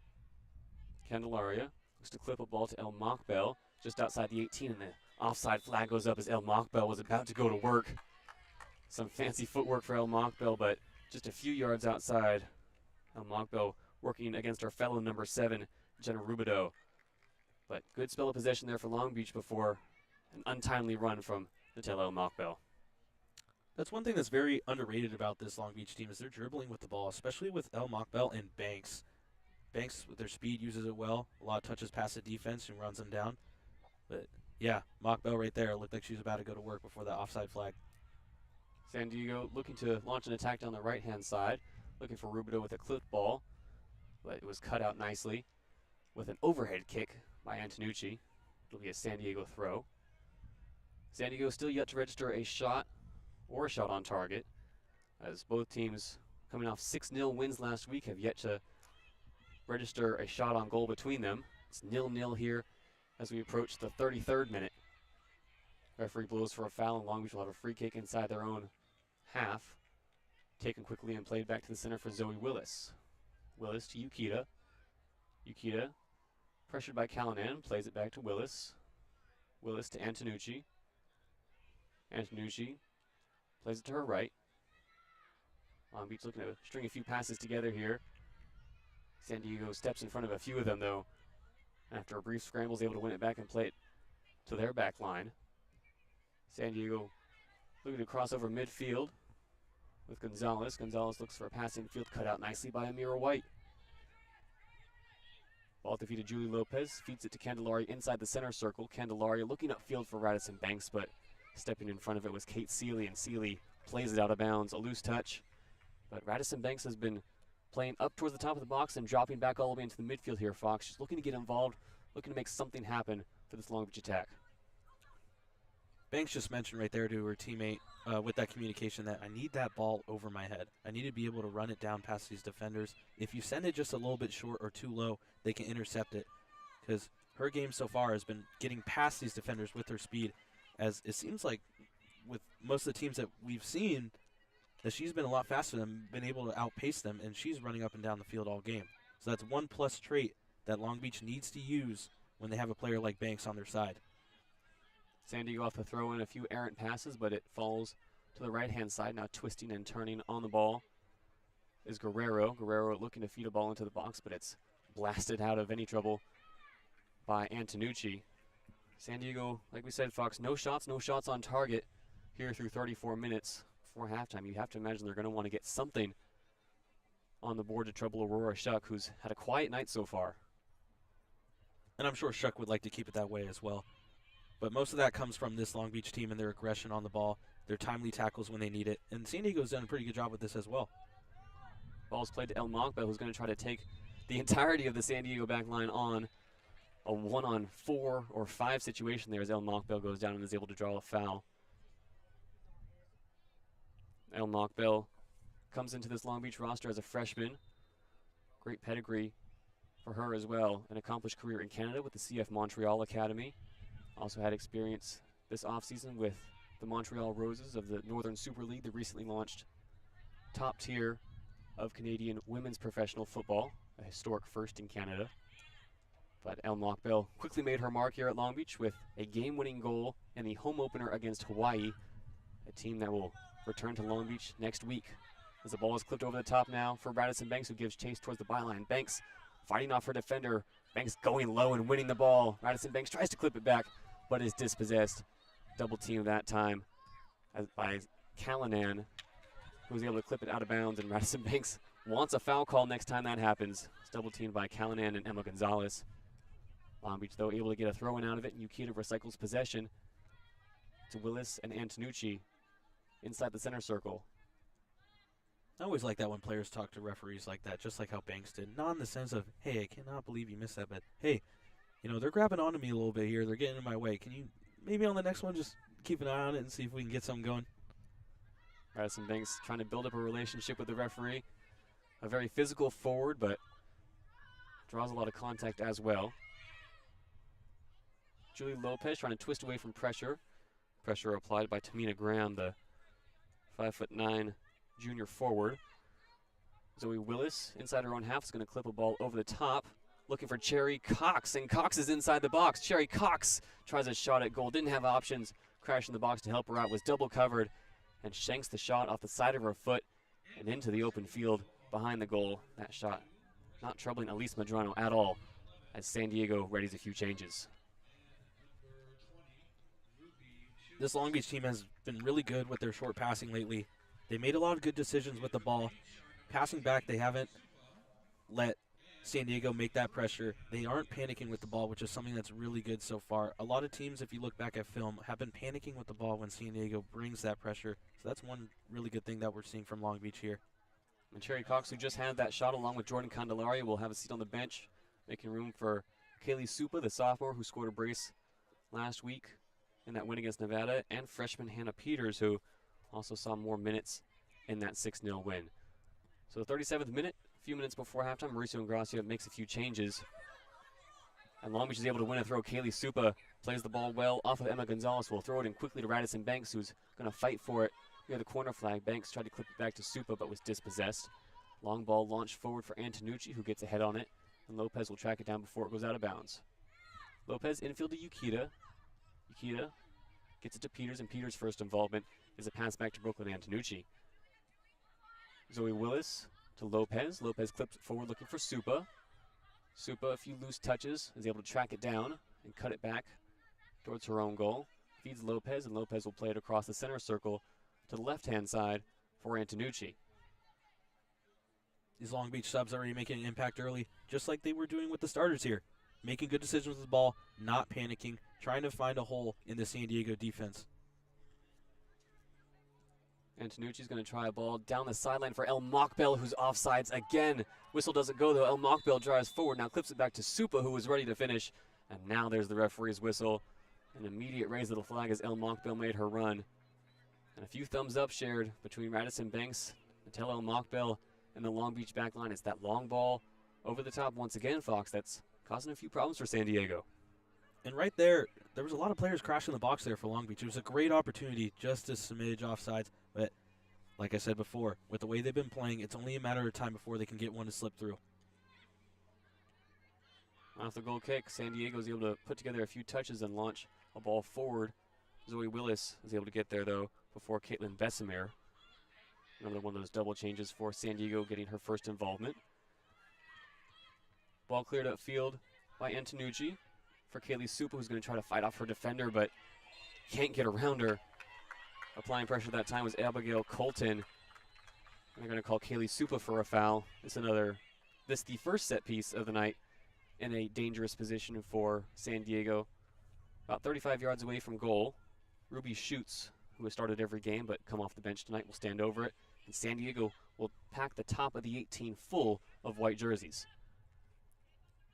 Candelaria looks to clip a ball to El Mockbell just outside the 18, and the offside flag goes up as El Mockbell was about to go to work. Some fancy footwork for El Mockbell, but just a few yards outside. El Mockbell working against our fellow number 7, Jenna Rubidoux. But good spell of possession there for Long Beach before an untimely run from Nutella El Mockbell. That's one thing that's very underrated about this Long Beach team is they're dribbling with the ball, especially with El Mockbell and Banks. Banks, with their speed, uses it well. A lot of touches past the defense and runs them down. But, yeah, Mockbell right there looked like she was about to go to work before that offside flag. San Diego looking to launch an attack down the right-hand side, looking for Rubidoux with a clipped ball, but it was cut out nicely with an overhead kick by Antonucci. It'll be a San Diego throw. San Diego still yet to register a shot or a shot on target, as both teams coming off 6-0 wins last week have yet to register a shot on goal between them. It's 0-0 here as we approach the 33rd minute. Referee blows for a foul, and Long Beach will have a free kick inside their own half. Taken quickly and played back to the center for Zoe Willis. Willis to Yukita. Yukita, pressured by Callanan, plays it back to Willis. Willis to Antonucci. Antonucci plays it to her right. Long Beach looking to string a few passes together here. San Diego steps in front of a few of them, though. After a brief scramble, is able to win it back and play it to their back line. San Diego looking to cross over midfield with Gonzalez. Gonzalez looks for a passing field cut out nicely by Amira White. Ball at the feet of Julie Lopez, feeds it to Candelaria inside the center circle. Candelaria looking upfield for Radisson Banks, but stepping in front of it was Kate Seeley, and Seeley plays it out of bounds. A loose touch, but Radisson Banks has been playing up towards the top of the box and dropping back all the way into the midfield here, Fox. She's looking to get involved, looking to make something happen for this Long Beach attack. Banks just mentioned right there to her teammate with that communication that I need that ball over my head. I need to be able to run it down past these defenders. If you send it just a little bit short or too low, they can intercept it. Because her game so far has been getting past these defenders with her speed, as it seems like with most of the teams that we've seen, that she's been a lot faster than been able to outpace them, and she's running up and down the field all game. So that's one plus trait that Long Beach needs to use when they have a player like Banks on their side. San Diego off to throw in a few errant passes, but it falls to the right-hand side. Now twisting and turning on the ball is Guerrero. Guerrero looking to feed a ball into the box, but it's blasted out of any trouble by Antonucci. San Diego, like we said, Fox, no shots on target here through 34 minutes before halftime. You have to imagine they're going to want to get something on the board to trouble Aurora Shuck, who's had a quiet night so far. And I'm sure Shuck would like to keep it that way as well. But most of that comes from this Long Beach team and their aggression on the ball, their timely tackles when they need it. And San Diego's done a pretty good job with this as well. Ball's played to El Mockbell, who's going to try to take the entirety of the San Diego back line on a 1-on-4 or 5 situation there as El Mockbell goes down and is able to draw a foul. El Mockbell comes into this Long Beach roster as a freshman. Great pedigree for her as well. An accomplished career in Canada with the CF Montreal Academy. Also had experience this offseason with the Montreal Roses of the Northern Super League, the recently launched top tier of Canadian women's professional football, a historic first in Canada. But Elle Mockbell quickly made her mark here at Long Beach with a game-winning goal in the home opener against Hawaii, a team that will return to Long Beach next week. As the ball is clipped over the top now for Radisson Banks, who gives chase towards the byline. Banks fighting off her defender. Banks going low and winning the ball. Radisson Banks tries to clip it back, but is dispossessed. Double team that time by Callanan, who was able to clip it out of bounds, and Radisson Banks wants a foul call next time that happens. It's double teamed by Callanan and Emma Gonzalez. Long Beach, though, able to get a throw-in out of it, and Yukita recycles possession to Willis and Antonucci inside the center circle. I always like that when players talk to referees like that, just like how Banks did. Not in the sense of, hey, I cannot believe you missed that, but hey, you know, they're grabbing onto me a little bit here. They're getting in my way. Can you maybe on the next one just keep an eye on it and see if we can get something going? Radisson Banks trying to build up a relationship with the referee. A very physical forward, but draws a lot of contact as well. Julie Lopez trying to twist away from pressure. Pressure applied by Tamina Graham, the 5'9" junior forward. Zoe Willis inside her own half is going to clip a ball over the top, looking for Cherry Cox, and Cox is inside the box. Cherry Cox tries a shot at goal, didn't have options, crashed in the box to help her out, was double covered, and shanks the shot off the side of her foot and into the open field behind the goal. That shot not troubling Elise Medrano at all as San Diego readies a few changes. This Long Beach team has been really good with their short passing lately. They made a lot of good decisions with the ball. Passing back, they haven't let San Diego make that pressure. They aren't panicking with the ball, which is something that's really good so far. A lot of teams, if you look back at film, have been panicking with the ball when San Diego brings that pressure. So that's one really good thing that we're seeing from Long Beach here. And Cherry Cox, who just had that shot along with Jordan Candelaria, will have a seat on the bench, making room for Kaylee Supa, the sophomore who scored a brace last week in that win against Nevada, and freshman Hannah Peters, who also saw more minutes in that 6-0 win. So 37th minute, a few minutes before halftime, Mauricio Ingracia makes a few changes. And Long Beach is able to win a throw. Kaylee Supa plays the ball well off of Emma Gonzalez, who will throw it in quickly to Radisson Banks, who's going to fight for it near the corner flag. Banks tried to clip it back to Supa, but was dispossessed. Long ball launched forward for Antonucci, who gets ahead on it, and Lopez will track it down before it goes out of bounds. Lopez infield to Yukita. Yukita gets it to Peters, and Peters' first involvement is a pass back to Brooklyn Antonucci. Zoe Willis to Lopez. Lopez clips it forward looking for Supa. Supa, a few loose touches, is able to track it down and cut it back towards her own goal. Feeds Lopez, and Lopez will play it across the center circle to the left-hand side for Antonucci. These Long Beach subs are already making an impact early, just like they were doing with the starters here. Making good decisions with the ball, not panicking, trying to find a hole in the San Diego defense. Antonucci's going to try a ball down the sideline for Elle Mockbell, who's offsides again. Whistle doesn't go, though. Elle Mockbell drives forward, now clips it back to Supa, who was ready to finish. And now there's the referee's whistle. An immediate raise of the flag as Elle Mockbell made her run. And a few thumbs up shared between Radisson Banks, Natalia Elle Mockbell, and the Long Beach back line. It's that long ball over the top once again, Fox, that's causing a few problems for San Diego. And right there was a lot of players crashing the box there for Long Beach. It was a great opportunity, just a smidge offsides. But like I said before, with the way they've been playing, it's only a matter of time before they can get one to slip through. Off the goal kick, San Diego is able to put together a few touches and launch a ball forward. Zoe Willis is able to get there, though, before Caitlin Bessemer. Another one of those double changes for San Diego getting her first involvement. Ball cleared upfield by Antonucci for Kaylee Supa, who's going to try to fight off her defender, but can't get around her. Applying pressure that time was Abigail Colton. They're going to call Kaylee Supa for a foul. This the first set piece of the night in a dangerous position for San Diego. About 35 yards away from goal. Ruby Schutz, who has started every game but come off the bench tonight, will stand over it. And San Diego will pack the top of the 18 full of white jerseys.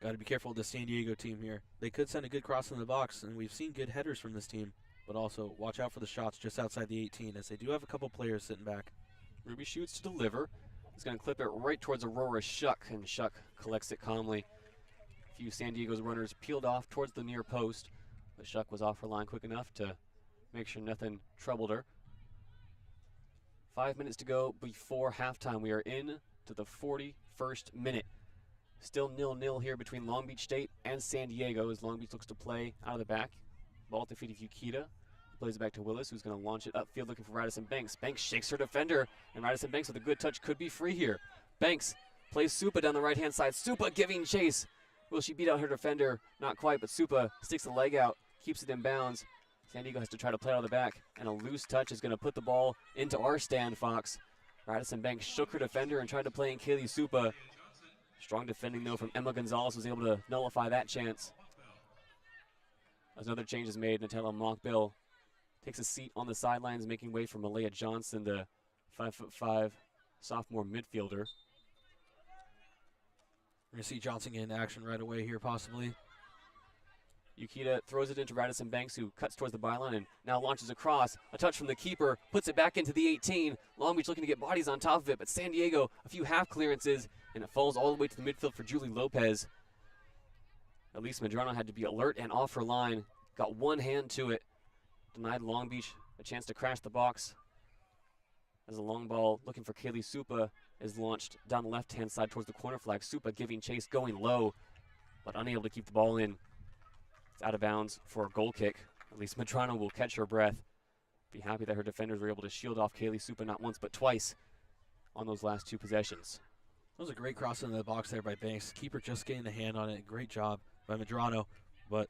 Got to be careful with the San Diego team here. They could send a good cross in the box, and we've seen good headers from this team. But also, watch out for the shots just outside the 18, as they do have a couple players sitting back. Ruby shoots to deliver. He's going to clip it right towards Aurora Shuck, and Shuck collects it calmly. A few San Diego's runners peeled off towards the near post, but Shuck was off her line quick enough to make sure nothing troubled her. 5 minutes to go before halftime. We are in to the 41st minute. Still 0-0 here between Long Beach State and San Diego as Long Beach looks to play out of the back. Ball at the feet of Yukita. Plays it back to Willis, who's going to launch it upfield looking for Radisson Banks. Banks shakes her defender, and Radisson Banks with a good touch could be free here. Banks plays Supa down the right-hand side. Supa giving chase. Will she beat out her defender? Not quite, but Supa sticks the leg out, keeps it in bounds. San Diego has to try to play out of the back, and a loose touch is going to put the ball into our stand, Fox. Radisson Banks shook her defender and tried to play in Kaylee Supa. Strong defending, though, from Emma Gonzalez was able to nullify that chance. As another change is made, Nutella Mockbill takes a seat on the sidelines, making way for Malaya Johnson, the 5'5" sophomore midfielder. We're going to see Johnson get in action right away here, possibly. Yukita throws it into Radisson Banks, who cuts towards the byline and now launches across. A touch from the keeper, puts it back into the 18. Long Beach looking to get bodies on top of it, but San Diego, a few half clearances, and it falls all the way to the midfield for Julie Lopez. Elise Medrano had to be alert and off her line. Got one hand to it. Denied Long Beach a chance to crash the box. As a long ball looking for Kaylee Supa is launched down the left-hand side towards the corner flag. Supa giving chase, going low, but unable to keep the ball in. It's out of bounds for a goal kick. At least Medrano will catch her breath. Be happy that her defenders were able to shield off Kaylee Supa not once but twice on those last two possessions. That was a great cross into the box there by Banks. Keeper just getting a hand on it. Great job by Medrano. But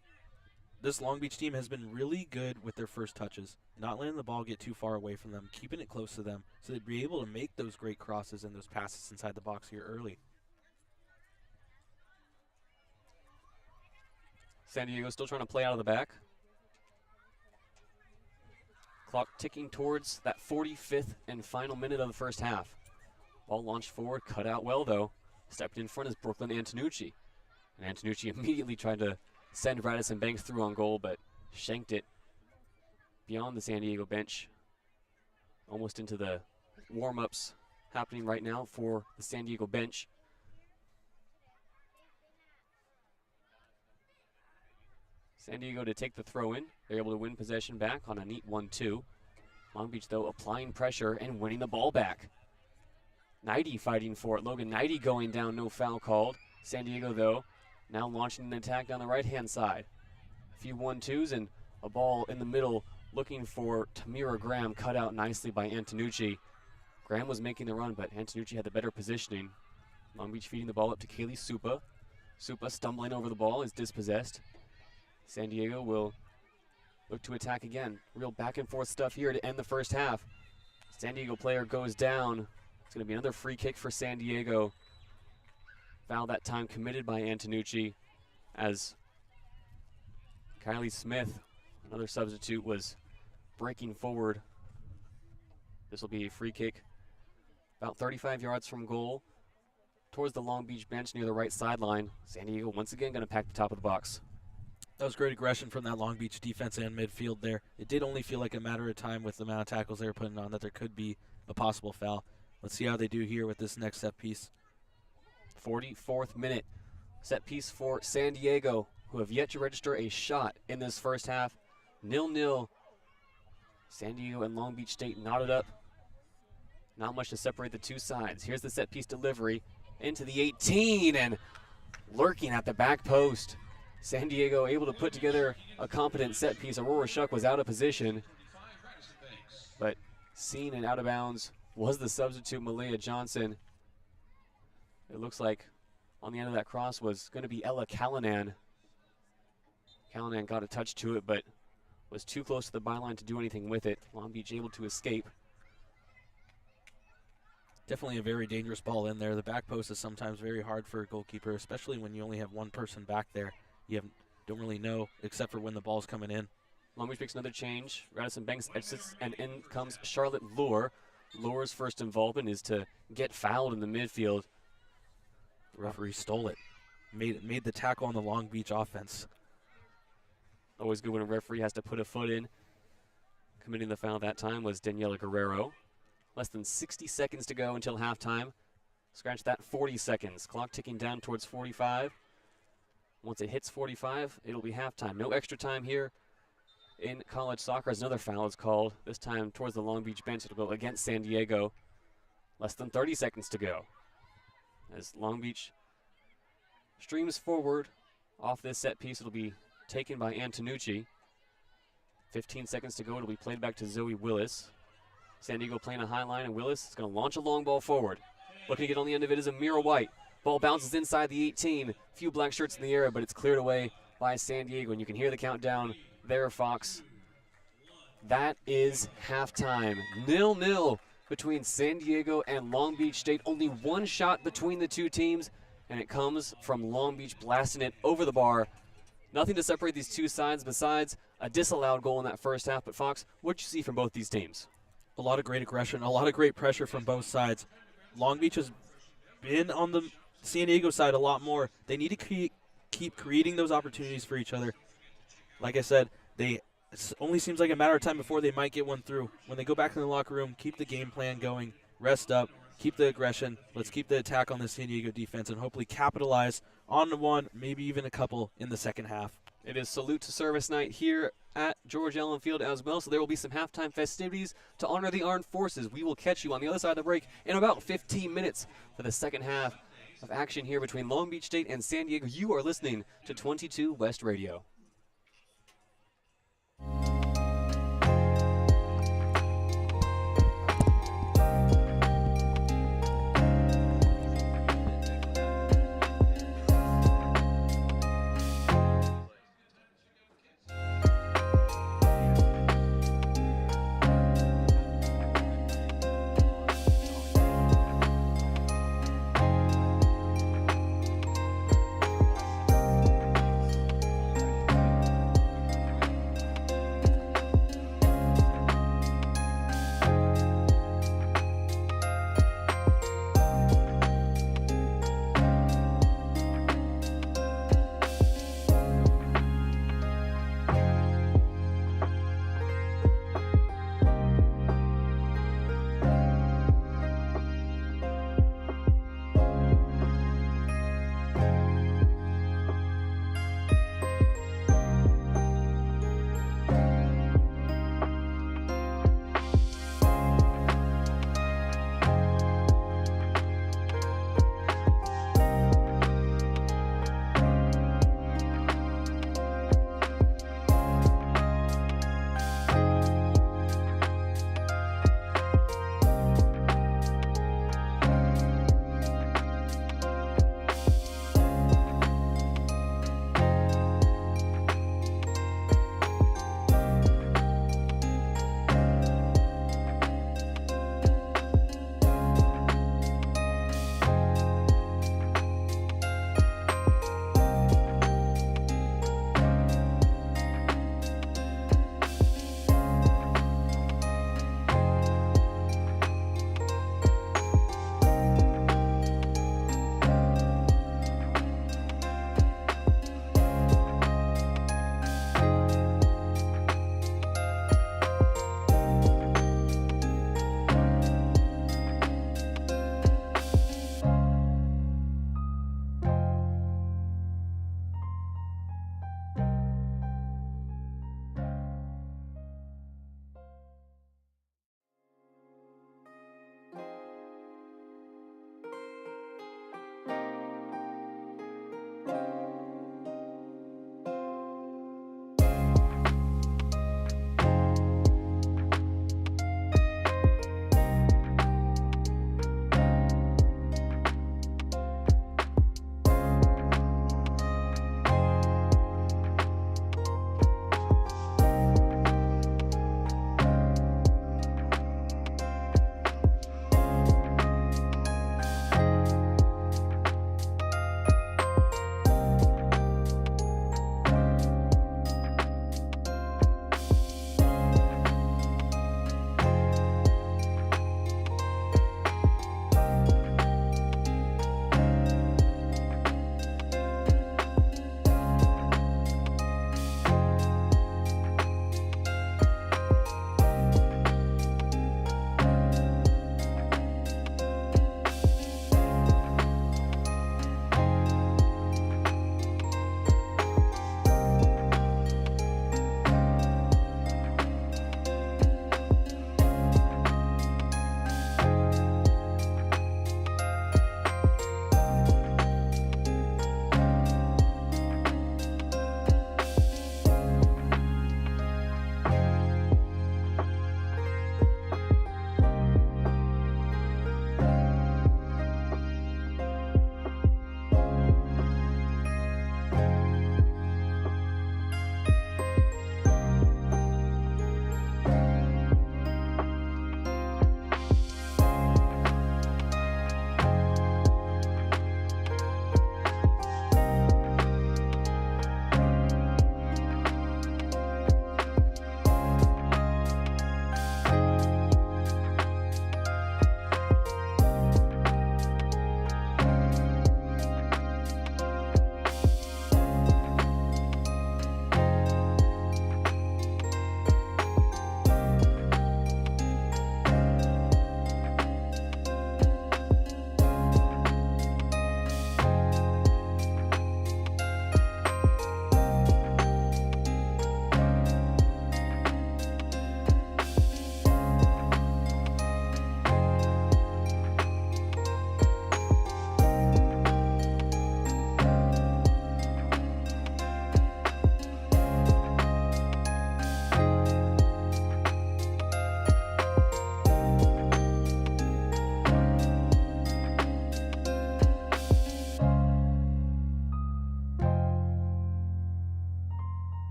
this Long Beach team has been really good with their first touches, not letting the ball get too far away from them, keeping it close to them, so they'd be able to make those great crosses and those passes inside the box here early. San Diego still trying to play out of the back. Clock ticking towards that 45th and final minute of the first half. Ball launched forward, cut out well though. Stepped in front is Brooklyn Antonucci. And Antonucci immediately tried to send Radisson Banks through on goal, but shanked it beyond the San Diego bench. Almost into the warm-ups happening right now for the San Diego bench. San Diego to take the throw in. They're able to win possession back on a neat 1-2. Long Beach, though, applying pressure and winning the ball back. JayDe fighting for it. Logan JayDe going down, no foul called. San Diego, though, now launching an attack down the right-hand side. A few 1-2s and a ball in the middle looking for Tamira Graham, cut out nicely by Antonucci. Graham was making the run, but Antonucci had the better positioning. Long Beach feeding the ball up to Kaylee Supa. Supa stumbling over the ball, is dispossessed. San Diego will look to attack again. Real back and forth stuff here to end the first half. San Diego player goes down. It's going to be another free kick for San Diego. Foul that time committed by Antonucci as Kylie Smith, another substitute, was breaking forward. This will be a free kick about 35 yards from goal towards the Long Beach bench near the right sideline. San Diego once again going to pack the top of the box. That was great aggression from that Long Beach defense and midfield there. It did only feel like a matter of time with the amount of tackles they were putting on that there could be a possible foul. Let's see how they do here with this next set piece. 44th minute. Set piece for San Diego, who have yet to register a shot in this first half. 0-0. San Diego and Long Beach State knotted up. Not much to separate the two sides. Here's the set piece delivery into the 18 and lurking at the back post. San Diego able to put together a competent set piece. Aurora Shuck was out of position, but seen and out of bounds was the substitute Malaya Johnson. It looks like on the end of that cross was going to be Ella Callanan. Callanan got a touch to it, but was too close to the byline to do anything with it. Long Beach able to escape. Definitely a very dangerous ball in there. The back post is sometimes very hard for a goalkeeper, especially when you only have one person back there. Don't really know, except for when the ball's coming in. Long Beach makes another change. Radisson Banks exits, and in comes Charlotte Lure. Lure's first involvement is to get fouled in the midfield. The referee stole it. Made the tackle on the Long Beach offense. Always good when a referee has to put a foot in. Committing the foul that time was Daniela Guerrero. Less than 60 seconds to go until halftime. Scratch that, 40 seconds. Clock ticking down towards 45. Once it hits 45, it'll be halftime. No extra time here in college soccer as another foul is called, this time towards the Long Beach bench. It'll go against San Diego. Less than 30 seconds to go. As Long Beach streams forward off this set piece, it'll be taken by Antonucci. 15 seconds to go, it'll be played back to Zoe Willis. San Diego playing a high line, and Willis is going to launch a long ball forward. Looking to get on the end of it is Amira White. Ball bounces inside the 18. Few black shirts in the air, but it's cleared away by San Diego, and you can hear the countdown there, Fox. That is halftime. 0-0 between San Diego and Long Beach State. Only one shot between the two teams, and it comes from Long Beach blasting it over the bar. Nothing to separate these two sides besides a disallowed goal in that first half. But Fox, what'd you see from both these teams? A lot of great aggression, a lot of great pressure from both sides. Long Beach has been on the San Diego side a lot more. They need to keep creating those opportunities for each other. Like I said, it only seems like a matter of time before they might get one through. When they go back in the locker room, keep the game plan going, rest up, keep the aggression. Let's keep the attack on the San Diego defense and hopefully capitalize on one, maybe even a couple in the second half. It is salute to service night here at George Allen Field as well, so there will be some halftime festivities to honor the armed forces. We will catch you on the other side of the break in about 15 minutes for the second half of action here between Long Beach State and San Diego. You are listening to 22 West Radio.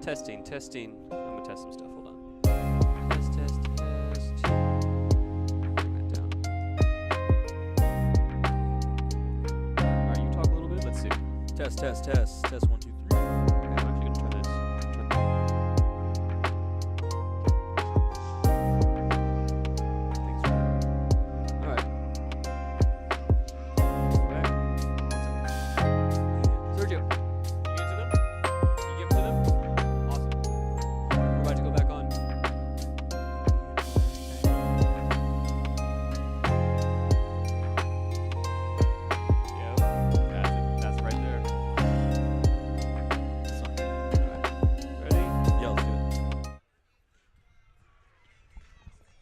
Testing. I'm gonna test some stuff. Hold on. Test. Bring that down. All right, you talk a little bit. Let's see. Test. Test 1, 2, 3. Okay, I'm actually gonna turn this. Things right. All right. Back. 1 second. Sergio, you get to them? You give it to them? Awesome. We're about to go back on. Yep, that's right there. Ready? Yeah, let's do it.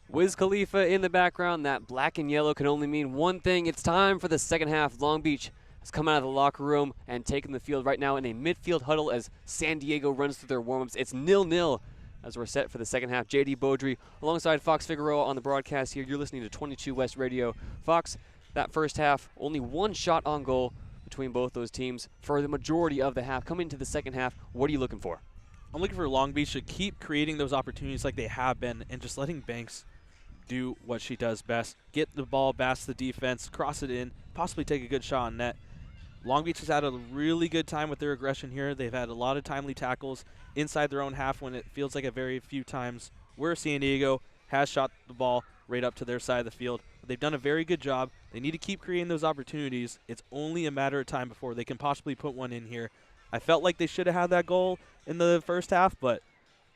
Wiz Khalifa in the background. That black and yellow can only mean one thing. It's time for the second half. Long Beach has come out of the locker room and taken the field right now in a midfield huddle as San Diego runs through their warm-ups. It's 0-0 as we're set for the second half. JayDe Beaudry alongside Fox Figueroa on the broadcast here. You're listening to 22 West Radio. Fox, that first half, only one shot on goal between both those teams for the majority of the half. Coming into the second half, what are you looking for? I'm looking for Long Beach to keep creating those opportunities like they have been and just letting Banks do what she does best. Get the ball past the defense, cross it in, possibly take a good shot on net. Long Beach has had a really good time with their aggression here. They've had a lot of timely tackles inside their own half when it feels like a very few times where San Diego has shot the ball right up to their side of the field. But they've done a very good job. They need to keep creating those opportunities. It's only a matter of time before they can possibly put one in here. I felt like they should have had that goal in the first half, but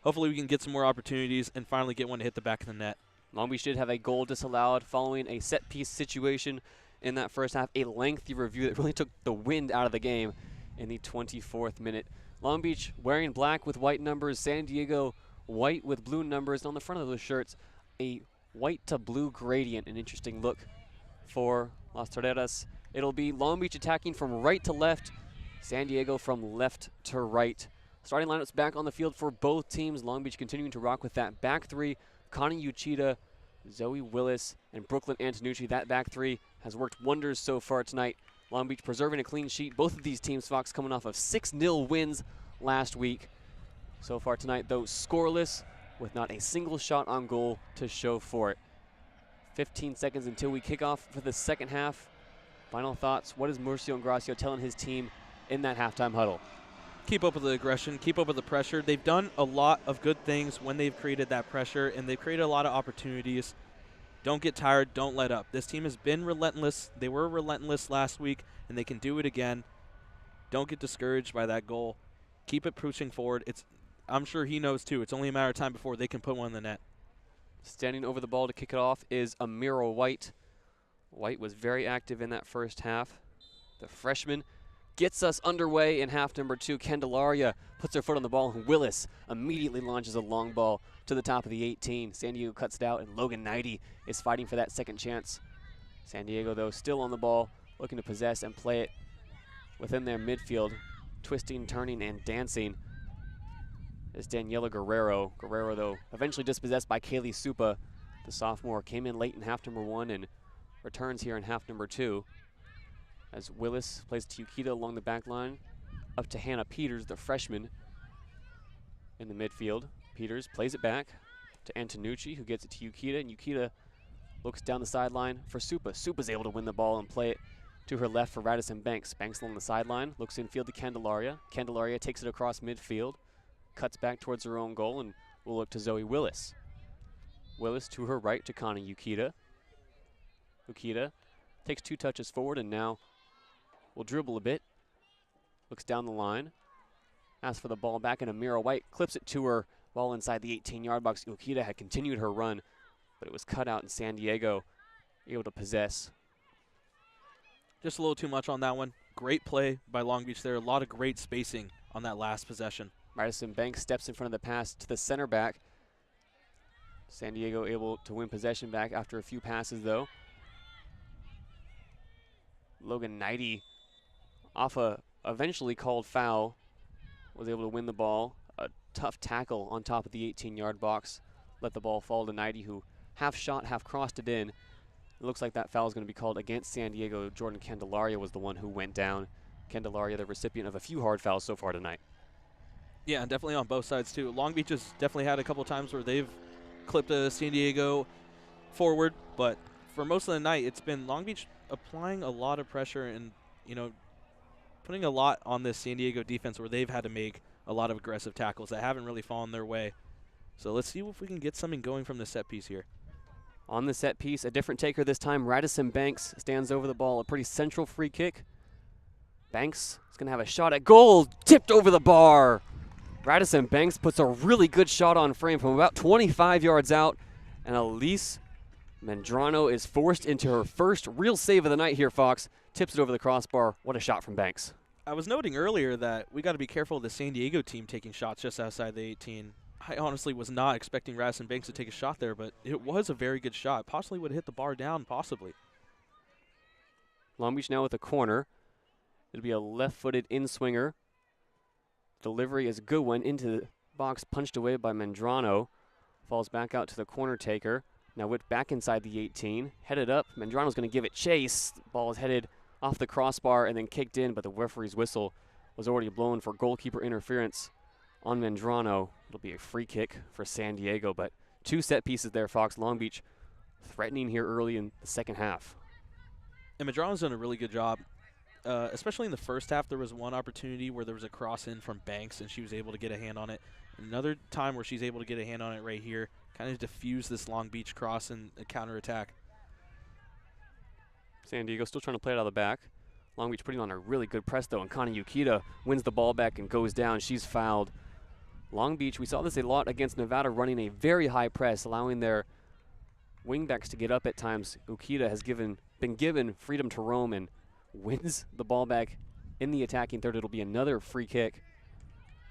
hopefully we can get some more opportunities and finally get one to hit the back of the net. Long Beach did have a goal disallowed following a set-piece situation in that first half, a lengthy review that really took the wind out of the game in the 24th minute. Long Beach wearing black with white numbers, San Diego white with blue numbers, and on the front of those shirts, a white to blue gradient, an interesting look for Las Torreras. It'll be Long Beach attacking from right to left, San Diego from left to right. Starting lineups back on the field for both teams. Long Beach continuing to rock with that back three. Connie Uchida, Zoe Willis, and Brooklyn Antonucci. That back three has worked wonders so far tonight. Long Beach preserving a clean sheet. Both of these teams, Fox, coming off of 6-0 wins last week. So far tonight, though, scoreless with not a single shot on goal to show for it. 15 seconds until we kick off for the second half. Final thoughts. What is Mauricio Ingracio telling his team in that halftime huddle? Keep up with the aggression, keep up with the pressure. They've done a lot of good things when they've created that pressure, and they've created a lot of opportunities. Don't get tired, don't let up. This team has been relentless. They were relentless last week, and they can do it again. Don't get discouraged by that goal. Keep it pushing forward. I'm sure he knows, too. It's only a matter of time before they can put one in the net. Standing over the ball to kick it off is Amira White. White was very active in that first half. The freshman gets us underway in half number 2. Candelaria puts her foot on the ball, and Willis immediately launches a long ball to the top of the 18. San Diego cuts it out, and Logan Knighty is fighting for that second chance. San Diego, though, still on the ball, looking to possess and play it within their midfield, twisting, turning, and dancing is Daniela Guerrero. Guerrero, though, eventually dispossessed by Kaylee Supa. The sophomore came in late in half number 1 and returns here in half number 2. As Willis plays to Yukita along the back line, up to Hannah Peters, the freshman, in the midfield. Peters plays it back to Antonucci, who gets it to Yukita, and Yukita looks down the sideline for Supa. Supa's able to win the ball and play it to her left for Radisson Banks. Banks along the sideline, looks infield to Candelaria. Candelaria takes it across midfield, cuts back towards her own goal, and will look to Zoe Willis. Willis to her right to Connie Yukita. Yukita takes 2 touches forward and now will dribble a bit. Looks down the line. Asks for the ball back, and Amira White clips it to her. Ball inside the 18-yard box. Yukita had continued her run, but it was cut out in San Diego. Able to possess. Just a little too much on that one. Great play by Long Beach there. A lot of great spacing on that last possession. Radisson Banks steps in front of the pass to the center back. San Diego able to win possession back after a few passes, though. Logan Knighty, off a eventually called foul, was able to win the ball. A tough tackle on top of the 18-yard box. Let the ball fall to Knighty, who half shot, half crossed it in. It looks like that foul is going to be called against San Diego. Jordan Candelaria was the one who went down. Candelaria, the recipient of a few hard fouls so far tonight. Yeah, and definitely on both sides too. Long Beach has definitely had a couple times where they've clipped a San Diego forward, but for most of the night, it's been Long Beach applying a lot of pressure and, putting a lot on this San Diego defense where they've had to make a lot of aggressive tackles that haven't really fallen their way. So let's see if we can get something going from the set piece here. On the set piece, a different taker this time. Radisson Banks stands over the ball. A pretty central free kick. Banks is going to have a shot at goal. Tipped over the bar. Radisson Banks puts a really good shot on frame from about 25 yards out. And Elise Medrano is forced into her first real save of the night here, Fox. Tips it over the crossbar. What a shot from Banks. I was noting earlier that we got to be careful of the San Diego team taking shots just outside the 18. I honestly was not expecting Radisson Banks to take a shot there, but it was a very good shot. Possibly would have hit the bar down, possibly. Long Beach now with a corner. It'll be a left-footed in-swinger. Delivery is a good one into the box, punched away by Medrano. Falls back out to the corner taker. Now whipped back inside the 18. Headed up. Medrano's going to give it chase. The ball is headed off the crossbar and then kicked in, but the referee's whistle was already blown for goalkeeper interference on Medrano. It'll be a free kick for San Diego, but two set pieces there, Fox. Long Beach threatening here early in the second half. And Medrano's done a really good job. Especially in the first half, there was one opportunity where there was a cross in from Banks, and she was able to get a hand on it. Another time where she's able to get a hand on it right here, kind of diffuse this Long Beach cross and a counterattack. San Diego still trying to play it out of the back. Long Beach putting on a really good press, though, and Connie Yukita wins the ball back and goes down. She's fouled. Long Beach, we saw this a lot against Nevada, running a very high press, allowing their wingbacks to get up at times. Yukita has been given freedom to roam and wins the ball back in the attacking third. It'll be another free kick.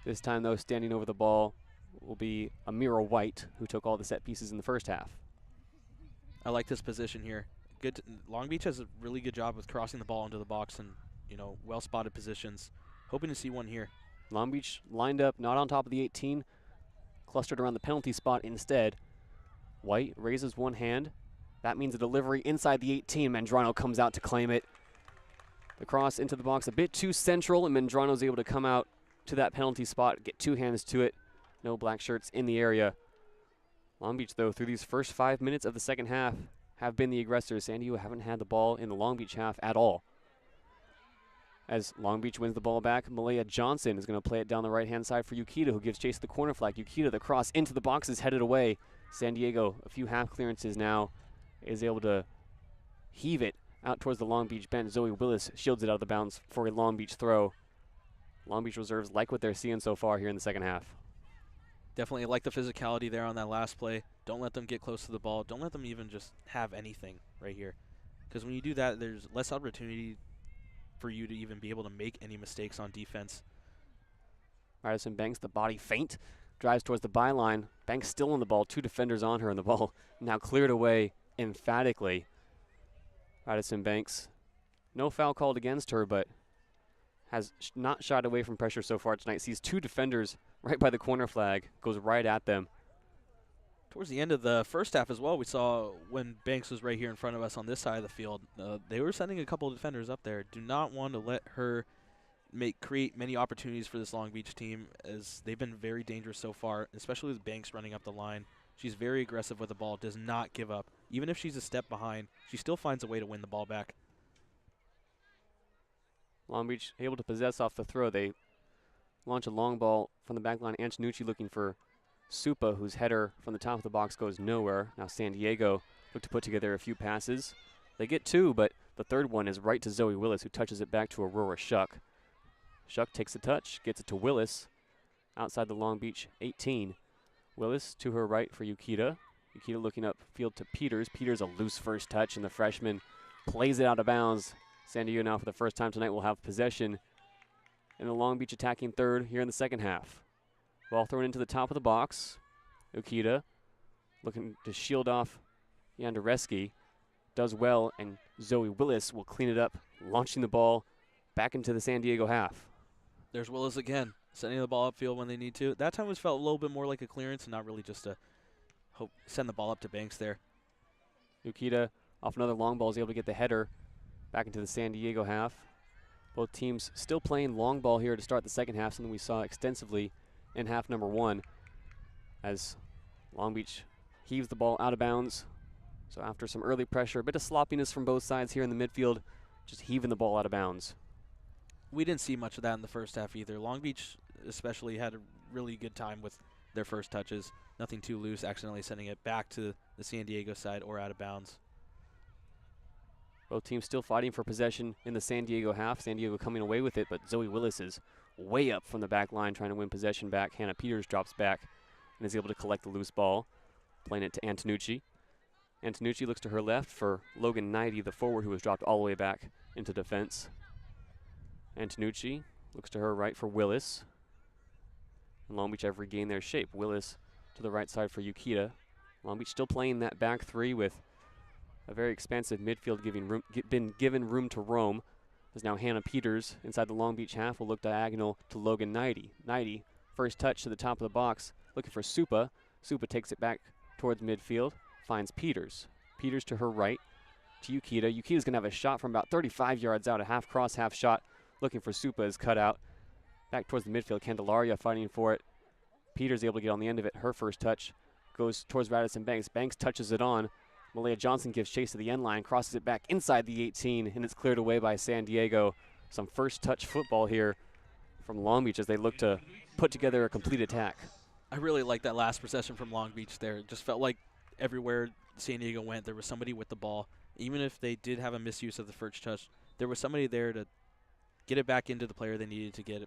This time, though, standing over the ball will be Amira White, who took all the set pieces in the first half. I like this position here. Good. Long Beach has a really good job with crossing the ball into the box and, well-spotted positions. Hoping to see one here. Long Beach lined up, not on top of the 18, clustered around the penalty spot instead. White raises one hand. That means a delivery inside the 18. Medrano comes out to claim it. The cross into the box a bit too central, and Medrano's able to come out to that penalty spot, get two hands to it. No black shirts in the area. Long Beach, though, through these first 5 minutes of the second half, have been the aggressors. San Diego haven't had the ball in the Long Beach half at all. As Long Beach wins the ball back, Malaya Johnson is going to play it down the right-hand side for Yukita, who gives chase to the corner flag. Yukita, the cross into the box, is headed away. San Diego, a few half clearances now, is able to heave it out towards the Long Beach bench. Zoe Willis shields it out of the bounds for a Long Beach throw. Long Beach reserves like what they're seeing so far here in the second half. Definitely like the physicality there on that last play. Don't let them get close to the ball. Don't let them even just have anything right here. Because when you do that, there's less opportunity for you to even be able to make any mistakes on defense. Radisson Banks, the body feint, drives towards the byline. Banks still on the ball, two defenders on her, and the ball now cleared away emphatically. Radisson Banks, no foul called against her, but has not shied away from pressure so far tonight. Sees two defenders right by the corner flag, goes right at them. Towards the end of the first half as well, we saw when Banks was right here in front of us on this side of the field, they were sending a couple of defenders up there. Do not want to let her create many opportunities for this Long Beach team, as they've been very dangerous so far, especially with Banks running up the line. She's very aggressive with the ball, does not give up. Even if she's a step behind, she still finds a way to win the ball back. Long Beach able to possess off the throw. They launch a long ball from the back line. Antonucci looking for Supa, whose header from the top of the box goes nowhere. Now San Diego look to put together a few passes. They get two, but the third one is right to Zoe Willis, who touches it back to Aurora Shuck. Shuck takes a touch, gets it to Willis outside the Long Beach 18. Willis to her right for Yukita. Yukita looking up field to Peters. Peters a loose first touch, and the freshman plays it out of bounds. San Diego now for the first time tonight will have possession in the Long Beach attacking third here in the second half. Ball thrown into the top of the box. Yukita looking to shield off Yandareski. Does well, and Zoe Willis will clean it up, launching the ball back into the San Diego half. There's Willis again, sending the ball upfield when they need to. That time was felt a little bit more like a clearance and not really just a send the ball up to Banks there. Yukita off another long ball is able to get the header back into the San Diego half. Both teams still playing long ball here to start the second half, something we saw extensively in half number one, as Long Beach heaves the ball out of bounds. So after some early pressure, a bit of sloppiness from both sides here in the midfield, just heaving the ball out of bounds. We didn't see much of that in the first half either. Long Beach especially had a really good time with their first touches. Nothing too loose, accidentally sending it back to the San Diego side or out of bounds. Both teams still fighting for possession in the San Diego half. San Diego coming away with it, but Zoe Willis is way up from the back line trying to win possession back. Hannah Peters drops back and is able to collect the loose ball, playing it to Antonucci. Antonucci looks to her left for Logan Knighty, the forward who was dropped all the way back into defense. Antonucci looks to her right for Willis. And Long Beach have regained their shape. Willis to the right side for Yukita. Long Beach still playing that back three with a very expansive midfield, been given room to roam. As now Hannah Peters inside the Long Beach half will look diagonal to Logan Knighty. Knighty, first touch to the top of the box, looking for Supa. Supa takes it back towards midfield, finds Peters. Peters to her right to Yukita. Yukita's going to have a shot from about 35 yards out, a half cross, half shot, looking for Supa is cut out. Back towards the midfield, Candelaria fighting for it. Peters able to get on the end of it. Her first touch goes towards Radisson Banks. Banks touches it on. Malaya Johnson gives chase to the end line, crosses it back inside the 18, and it's cleared away by San Diego. Some first touch football here from Long Beach as they look to put together a complete attack. I really like that last possession from Long Beach there. It just felt like everywhere San Diego went, there was somebody with the ball. Even if they did have a misuse of the first touch, there was somebody there to get it back into the player they needed to get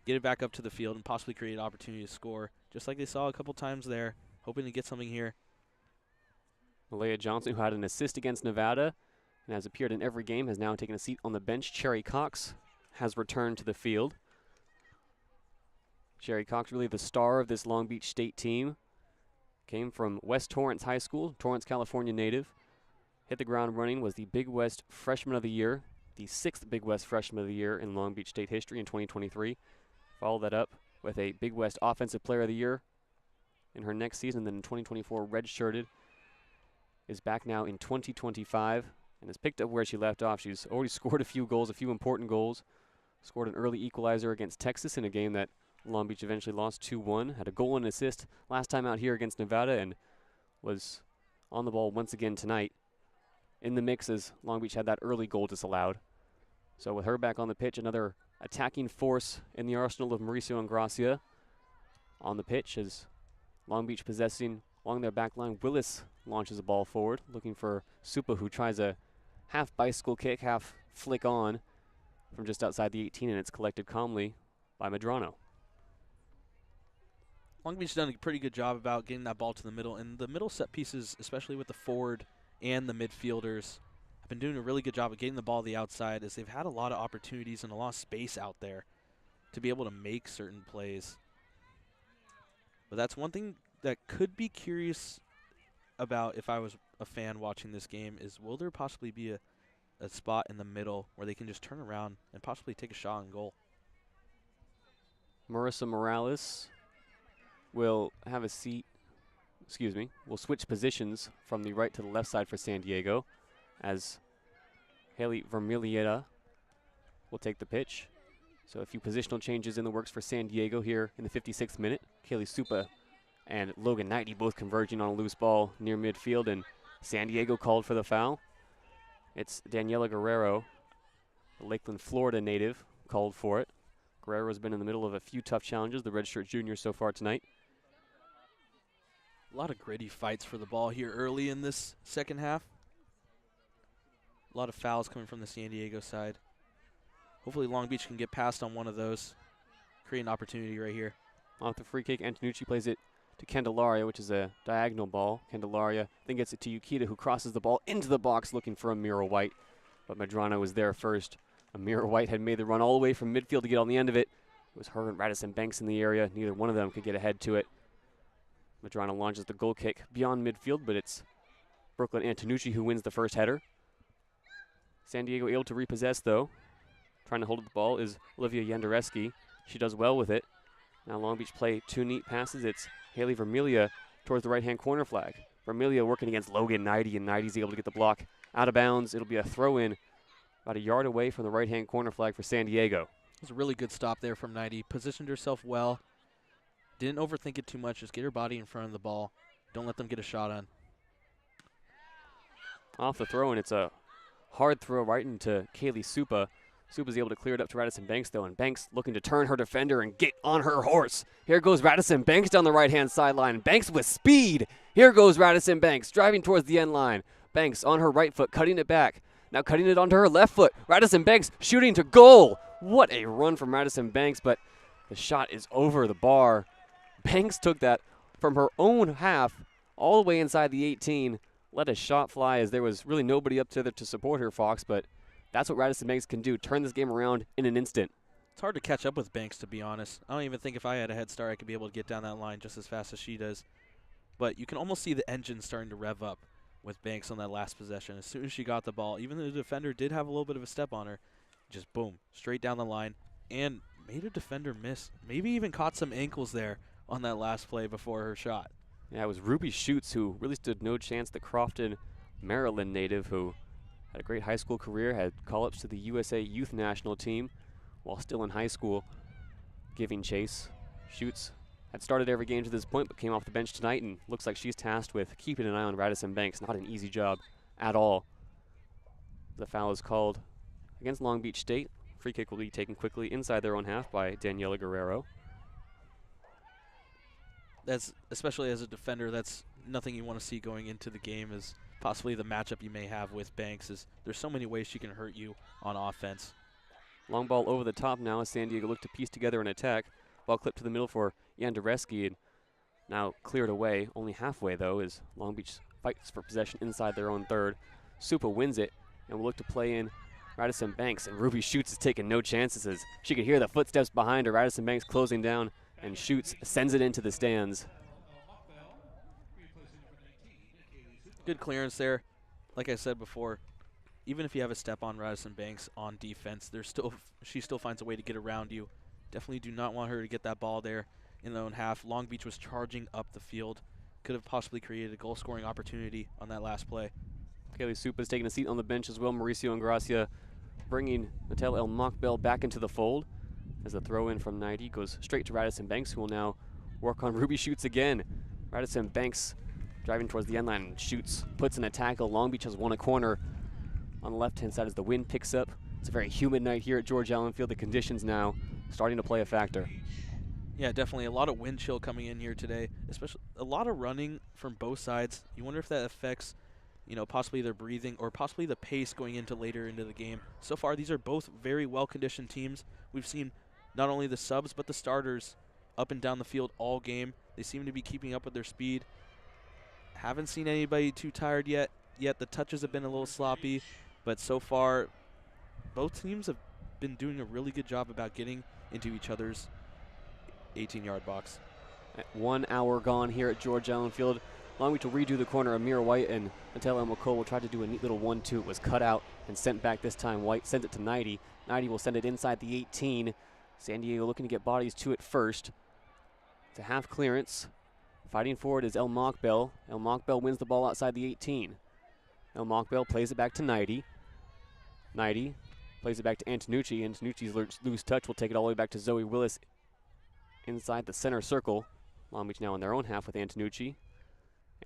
it back up to the field and possibly create an opportunity to score, just like they saw a couple times there, hoping to get something here. Malaya Johnson, who had an assist against Nevada and has appeared in every game, has now taken a seat on the bench. Cherry Cox has returned to the field. Cherry Cox, really the star of this Long Beach State team. Came from West Torrance High School, Torrance, California native. Hit the ground running, was the Big West Freshman of the Year, the 6th Big West Freshman of the Year in Long Beach State history in 2023. Followed that up with a Big West Offensive Player of the Year in her next season, then in 2024 redshirted. Is back now in 2025 and has picked up where she left off. She's already scored a few goals, a few important goals. Scored an early equalizer against Texas in a game that Long Beach eventually lost 2-1. Had a goal and assist last time out here against Nevada and was on the ball once again tonight. In the mix as Long Beach had that early goal disallowed. So with her back on the pitch, another attacking force in the arsenal of Mauricio and Gracia. On the pitch as Long Beach possessing along their back line. Willis launches a ball forward, looking for Supa, who tries a half bicycle kick, half flick on from just outside the 18, and it's collected calmly by Medrano. Long Beach done a pretty good job about getting that ball to the middle, and the middle set pieces, especially with the forward and the midfielders, have been doing a really good job of getting the ball to the outside, as they've had a lot of opportunities and a lot of space out there to be able to make certain plays. But that's one thing that could be curious about if I was a fan watching this game is, will there possibly be a spot in the middle where they can just turn around and possibly take a shot on goal? Marissa Morales will have a seat, will switch positions from the right to the left side for San Diego as Haley Vermilieta will take the pitch. So a few positional changes in the works for San Diego here in the 56th minute. Kaylee Supa and Logan Knighty both converging on a loose ball near midfield, and San Diego called for the foul. It's Daniela Guerrero, the Lakeland, Florida native, called for it. Guerrero's been in the middle of a few tough challenges, the redshirt junior so far tonight. A lot of gritty fights for the ball here early in this second half. A lot of fouls coming from the San Diego side. Hopefully Long Beach can get past on one of those, create an opportunity right here. Off the free kick, Antonucci plays it to Candelaria, which is a diagonal ball. Candelaria then gets it to Yukita, who crosses the ball into the box looking for Amira White. But Medrano was there first. Amira White had made the run all the way from midfield to get on the end of it. It was her and Radisson Banks in the area. Neither one of them could get ahead to it. Medrano launches the goal kick beyond midfield, but it's Brooklyn Antonucci who wins the first header. San Diego able to repossess, though. Trying to hold the ball is Olivia Yandareski. She does well with it. Now Long Beach play two neat passes. It's Haley Vermilia towards the right-hand corner flag. Vermilia working against Logan Knighty, and Knighty's able to get the block out of bounds. It'll be a throw-in about a yard away from the right-hand corner flag for San Diego. It was a really good stop there from Knighty. Positioned herself well. Didn't overthink it too much. Just get her body in front of the ball. Don't let them get a shot on. Off the throw, and it's a hard throw right into Kaylee Supa. Supa's able to clear it up to Radisson Banks, though, and Banks looking to turn her defender and get on her horse. Here goes Radisson Banks down the right-hand sideline. Banks with speed. Here goes Radisson Banks driving towards the end line. Banks on her right foot, cutting it back. Now cutting it onto her left foot. Radisson Banks shooting to goal. What a run from Radisson Banks, but the shot is over the bar. Banks took that from her own half all the way inside the 18. Let a shot fly as there was really nobody up there to support her, Fox, but that's what Radisson Banks can do, turn this game around in an instant. It's hard to catch up with Banks, to be honest. I don't even think if I had a head start I could be able to get down that line just as fast as she does. But you can almost see the engine starting to rev up with Banks on that last possession. As soon as she got the ball, even though the defender did have a little bit of a step on her, just boom, straight down the line, and made a defender miss. Maybe even caught some ankles there on that last play before her shot. Yeah, it was Ruby Schutz who really stood no chance, the Crofton, Maryland native who had a great high school career, had call-ups to the USA Youth National Team while still in high school, giving chase. Schutz had started every game to this point but came off the bench tonight and looks like she's tasked with keeping an eye on Radisson Banks. Not an easy job at all. The foul is called against Long Beach State. Free kick will be taken quickly inside their own half by Daniela Guerrero. That's, especially as a defender, that's nothing you want to see going into the game, is possibly the matchup you may have with Banks. Is there's so many ways she can hurt you on offense. Long ball over the top now as San Diego look to piece together an attack. Ball clipped to the middle for Yandareski and now cleared away. Only halfway, though, as Long Beach fights for possession inside their own third. Supa wins it and will look to play in Radisson Banks, and Ruby Schutz is taking no chances as she could hear the footsteps behind her. Radisson Banks closing down, and Schutz sends it into the stands. Good clearance there. Like I said before, even if you have a step on Radisson Banks on defense, she still finds a way to get around you. Definitely do not want her to get that ball there in their own half. Long Beach was charging up the field. Could have possibly created a goal-scoring opportunity on that last play. Kaylee Supa is taking a seat on the bench as well. Mauricio Ingracia bringing Natal El Mokbel back into the fold as the throw in from JayDe goes straight to Radisson Banks, who will now work on Ruby Schutz again. Radisson Banks driving towards the end line, and Schutz puts in a tackle. Long Beach has won a corner on the left-hand side as the wind picks up. It's a very humid night here at George Allen Field. The conditions now starting to play a factor. Yeah, definitely a lot of wind chill coming in here today, especially a lot of running from both sides. You wonder if that affects, possibly their breathing or possibly the pace going into later into the game. So far, these are both very well-conditioned teams. We've seen not only the subs but the starters up and down the field all game. They seem to be keeping up with their speed. Haven't seen anybody too tired yet. The touches have been a little sloppy, but so far, both teams have been doing a really good job about getting into each other's 18-yard box. At 1 hour gone here at George Allen Field. Long Beach will redo the corner. Amir White and Natal El Mokbel will try to do a neat little 1-2. It was cut out and sent back this time. White sends it to JayDe. JayDe will send it inside the 18. San Diego looking to get bodies to it first. It's a half clearance. Fighting forward is El Mokbel. El Mokbel wins the ball outside the 18. El Mokbel plays it back to JayDe. JayDe plays it back to Antonucci. Antonucci's loose touch will take it all the way back to Zoe Willis inside the center circle. Long Beach now in their own half with Antonucci.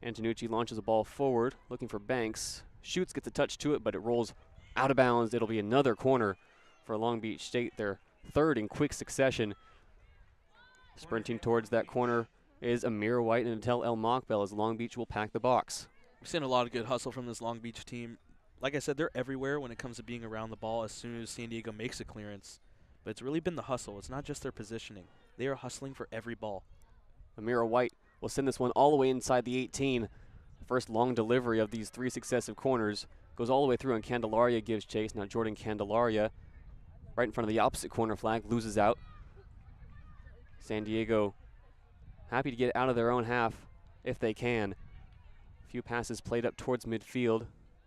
Antonucci launches a ball forward, looking for Banks. Schutz, gets a touch to it, but it rolls out of bounds. It'll be another corner for Long Beach State, their third in quick succession. Sprinting towards that corner is Amir White and Natal El Mokbel as Long Beach will pack the box. We've seen a lot of good hustle from this Long Beach team. Like I said, they're everywhere when it comes to being around the ball as soon as San Diego makes a clearance. But it's really been the hustle. It's not just their positioning. They are hustling for every ball. Amira White will send this one all the way inside the 18. The first long delivery of these three successive corners goes all the way through, and Candelaria gives chase. Now Jordan Candelaria, right in front of the opposite corner flag, loses out. San Diego happy to get out of their own half if they can. A few passes played up towards midfield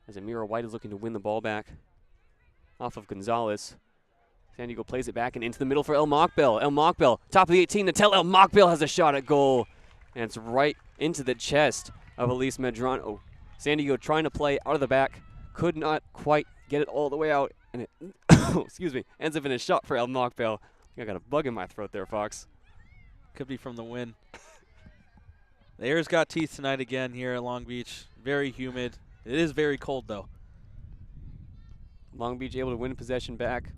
as Amira White is looking to win the ball back off of Gonzalez. San Diego plays it back and into the middle for El Mokbel. El Mokbel, top of the 18, Natal El Mokbel has a shot at goal. And it's right into the chest of Elise Medrano. San Diego trying to play out of the back, could not quite get it all the way out, and it excuse me, ends up in a shot for El Mokbel. I got a bug in my throat there, Fox. Could be from the wind. The air's got teeth tonight again here at Long Beach. Very humid. It is very cold, though. Long Beach able to win possession back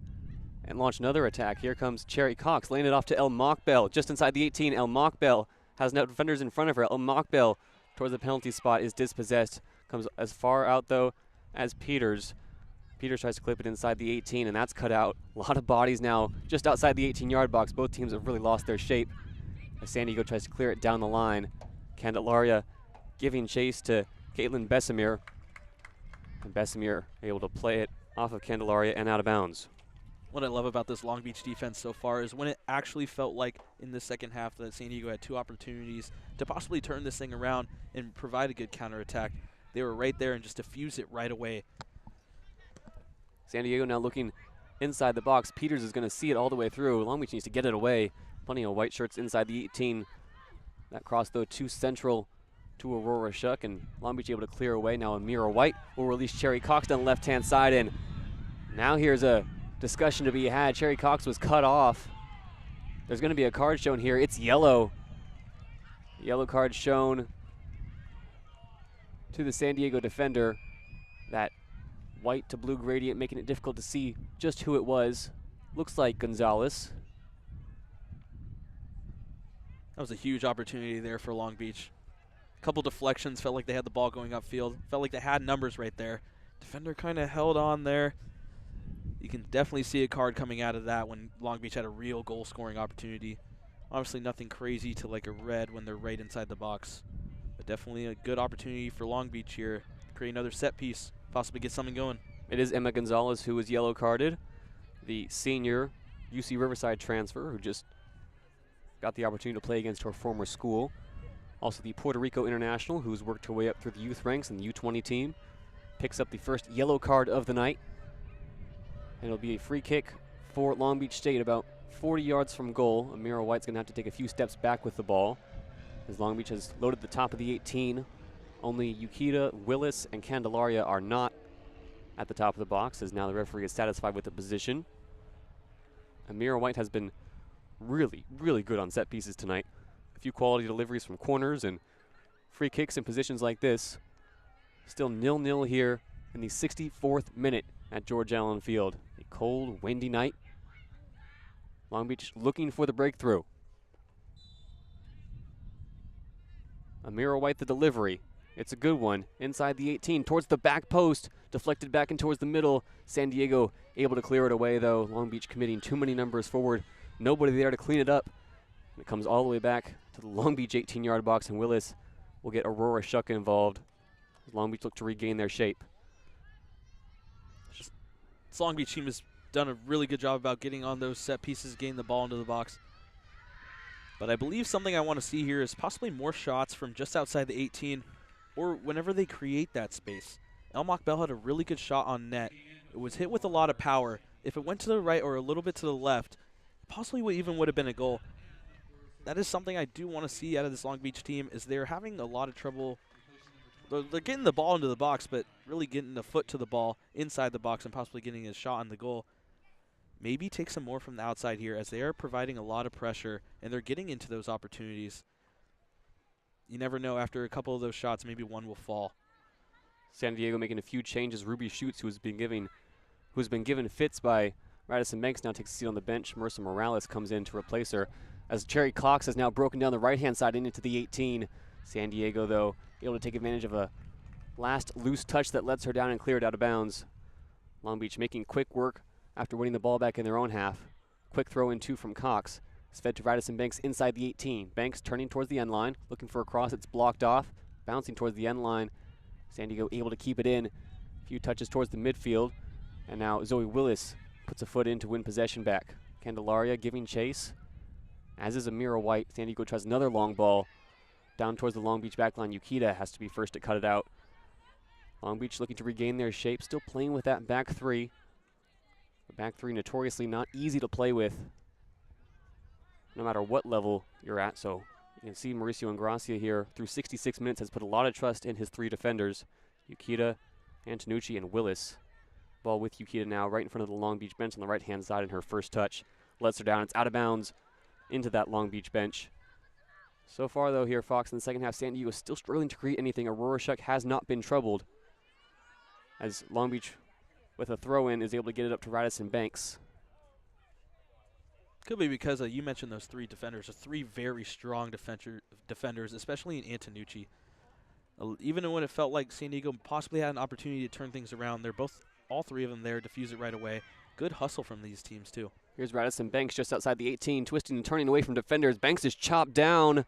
and launch another attack. Here comes Cherry Cox, laying it off to El Mockbell. Just inside the 18, El Mockbell has no defenders in front of her. El Mockbell towards the penalty spot is dispossessed. Comes as far out, though, as Peters. Peters tries to clip it inside the 18, and that's cut out. A lot of bodies now just outside the 18-yard box. Both teams have really lost their shape as San Diego tries to clear it down the line. Candelaria giving chase to Caitlin Bessemer. And Bessemer able to play it off of Candelaria and out of bounds. What I love about this Long Beach defense so far is when it actually felt like in the second half that San Diego had 2 opportunities to possibly turn this thing around and provide a good counterattack. They were right there and just diffused it right away. San Diego now looking inside the box. Peters is going to see it all the way through. Long Beach needs to get it away. Plenty of white shirts inside the 18. That cross, though, too central to Aurora Shuck, and Long Beach able to clear away. Now Amira White will release Cherry Cox down the left-hand side, and now here's a discussion to be had. Cherry Cox was cut off. There's going to be a card shown here. It's yellow. Yellow card shown to the San Diego defender. That white to blue gradient making it difficult to see just who it was. Looks like Gonzalez. That was a huge opportunity there for Long Beach. A couple deflections, felt like they had the ball going upfield. Felt like they had numbers right there. Defender kind of held on there. You can definitely see a card coming out of that when Long Beach had a real goal-scoring opportunity. Obviously nothing crazy to like a red when they're right inside the box. But definitely a good opportunity for Long Beach here. Create another set piece, possibly get something going. It is Emma Gonzalez who was yellow carded. The senior UC Riverside transfer who just got the opportunity to play against her former school. Also the Puerto Rico international who's worked her way up through the youth ranks in the U20 team. Picks up the first yellow card of the night. And it'll be a free kick for Long Beach State about 40 yards from goal. Amira White's going to have to take a few steps back with the ball as Long Beach has loaded the top of the 18. Only Yukita, Willis, and Candelaria are not at the top of the box, as now the referee is satisfied with the position. Amira White has been really, really good on set pieces tonight. A few quality deliveries from corners and free kicks in positions like this. Still 0-0 here in the 64th minute at George Allen Field. A cold, windy night. Long Beach looking for the breakthrough. Amira White the delivery. It's a good one. Inside the 18, towards the back post. Deflected back in towards the middle. San Diego able to clear it away, though. Long Beach committing too many numbers forward. Nobody there to clean it up. And it comes all the way back to the Long Beach 18-yard box, and Willis will get Aurora Shuck involved as Long Beach look to regain their shape. This Long Beach team has done a really good job about getting on those set pieces, getting the ball into the box. But I believe something I want to see here is possibly more shots from just outside the 18 or whenever they create that space. El Mockbell had a really good shot on net. It was hit with a lot of power. If it went to the right or a little bit to the left, possibly would have been a goal. That is something I do want to see out of this Long Beach team, is they're having a lot of trouble. They're getting the ball into the box, but really getting the foot to the ball inside the box and possibly getting a shot on the goal. Maybe take some more from the outside here, as they are providing a lot of pressure and they're getting into those opportunities. You never know, after a couple of those shots, maybe one will fall. San Diego making a few changes. Ruby Schutz, who's been given fits by Radisson Banks, now takes a seat on the bench. Marissa Morales comes in to replace her, as Cherry Cox has now broken down the right-hand side into the 18. San Diego, though, able to take advantage of a last loose touch that lets her down and clear it out of bounds. Long Beach making quick work after winning the ball back in their own half. Quick throw in two from Cox. It's fed to Radisson Banks inside the 18. Banks turning towards the end line, looking for a cross. It's blocked off, bouncing towards the end line. San Diego able to keep it in. A few touches towards the midfield. And now Zoe Willis puts a foot in to win possession back. Candelaria giving chase, as is Amira White. San Diego tries another long ball down towards the Long Beach backline. Yukita has to be first to cut it out. Long Beach looking to regain their shape, still playing with that back three. The back three notoriously not easy to play with, no matter what level you're at. So you can see Mauricio Ingracia here through 66 minutes has put a lot of trust in his three defenders, Yukita, Antonucci, and Willis. Ball with Yukita now right in front of the Long Beach bench on the right-hand side in her first touch. Lets her down. It's out of bounds into that Long Beach bench. So far, though, here, Fox, in the second half, San Diego is still struggling to create anything. Aurora Shuck has not been troubled, as Long Beach, with a throw-in, is able to get it up to Radisson Banks. Could be because you mentioned those three defenders, three very strong defenders, especially in Antonucci. Even when it felt like San Diego possibly had an opportunity to turn things around, all three of them there, diffuse it right away. Good hustle from these teams, too. Here's Radisson Banks just outside the 18, twisting and turning away from defenders. Banks is chopped down.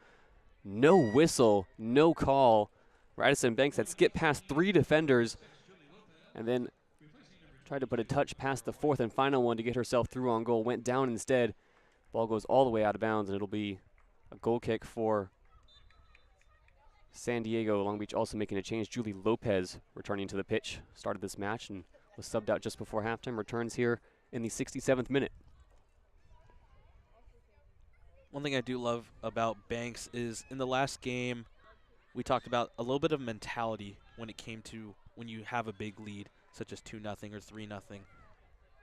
No whistle, no call. Radisson Banks had skipped past 3 defenders and then tried to put a touch past the 4th and final one to get herself through on goal. Went down instead. Ball goes all the way out of bounds, and it'll be a goal kick for San Diego. Long Beach also making a change. Julie Lopez returning to the pitch. Started this match and was subbed out just before halftime. Returns here in the 67th minute. One thing I do love about Banks is in the last game, we talked about a little bit of mentality when it came to when you have a big lead, such as 2-0 or 3-0.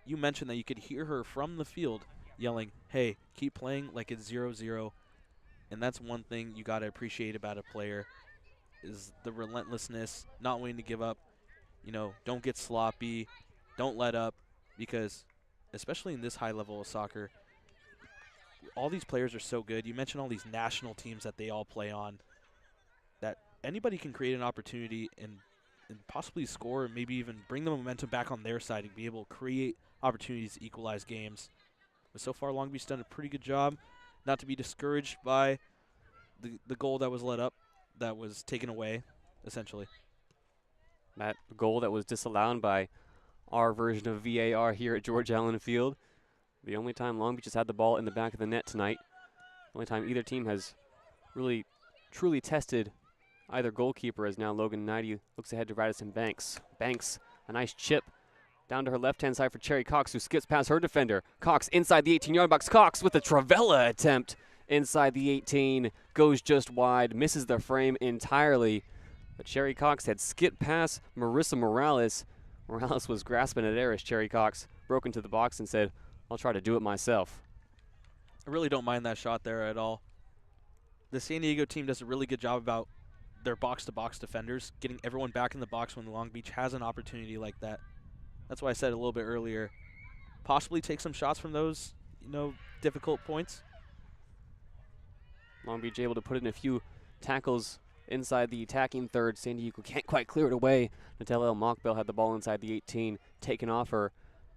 You mentioned that you could hear her from the field yelling, hey, keep playing like it's 0-0. And that's one thing you got to appreciate about a player is the relentlessness, not wanting to give up. You know, don't get sloppy, don't let up, because especially in this high level of soccer, all these players are so good. You mentioned all these national teams that they all play on, that anybody can create an opportunity and possibly score and maybe even bring the momentum back on their side and be able to create opportunities to equalize games. But so far, Long Beach's done a pretty good job not to be discouraged by the goal that was let up, that was taken away, essentially. That goal that was disallowed by our version of VAR here at George Allen Field. The only time Long Beach has had the ball in the back of the net tonight. The only time either team has really, truly tested either goalkeeper, as now Logan Knighty looks ahead to Radisson Banks. Banks, a nice chip down to her left-hand side for Cherry Cox, who skips past her defender. Cox inside the 18-yard box. Cox with a Travella attempt inside the 18. Goes just wide, misses the frame entirely. But Cherry Cox had skipped past Marissa Morales. Morales was grasping at air as Cherry Cox broke into the box and said, I'll try to do it myself. I really don't mind that shot there at all. The San Diego team does a really good job about their box-to-box defenders, getting everyone back in the box when Long Beach has an opportunity like that. That's why I said a little bit earlier, possibly take some shots from those, difficult points. Long Beach able to put in a few tackles inside the attacking third. San Diego can't quite clear it away. Natalia Mockbell had the ball inside the 18, taken off her.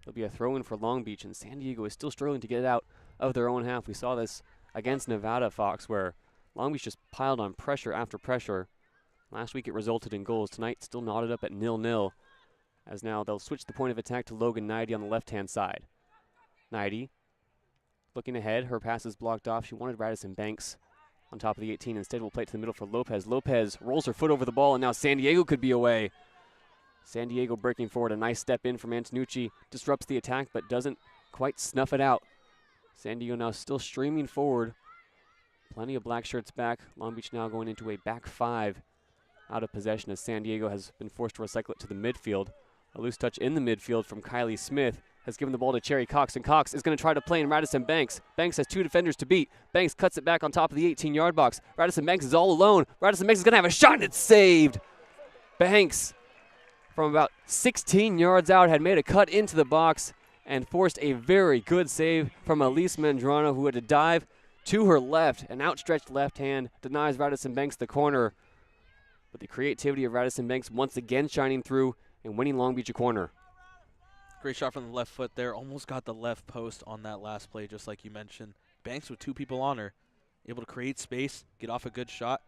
There'll be a throw-in for Long Beach, and San Diego is still struggling to get it out of their own half. We saw this against Nevada, Fox, where Long Beach just piled on pressure after pressure. Last week it resulted in goals. Tonight still knotted up at 0-0, as now they'll switch the point of attack to Logan Knighty on the left-hand side. Knighty looking ahead. Her pass is blocked off. She wanted Radisson Banks on top of the 18. Instead, we'll play it to the middle for Lopez. Lopez rolls her foot over the ball, and now San Diego could be away. San Diego breaking forward. A nice step in from Antonucci. Disrupts the attack, but doesn't quite snuff it out. San Diego now still streaming forward. Plenty of black shirts back. Long Beach now going into a back 5 out of possession, as San Diego has been forced to recycle it to the midfield. A loose touch in the midfield from Kylie Smith has given the ball to Cherry Cox, and Cox is going to try to play in Radisson Banks. Banks has 2 defenders to beat. Banks cuts it back on top of the 18-yard box. Radisson Banks is all alone. Radisson Banks is going to have a shot, and it's saved. Banks, from about 16 yards out, had made a cut into the box and forced a very good save from Elise Mandrano, who had to dive to her left. An outstretched left hand denies Radisson Banks the corner. But the creativity of Radisson Banks once again shining through and winning Long Beach a corner. Great shot from the left foot there. Almost got the left post on that last play, just like you mentioned. Banks with 2 people on her, able to create space, get off a good shot.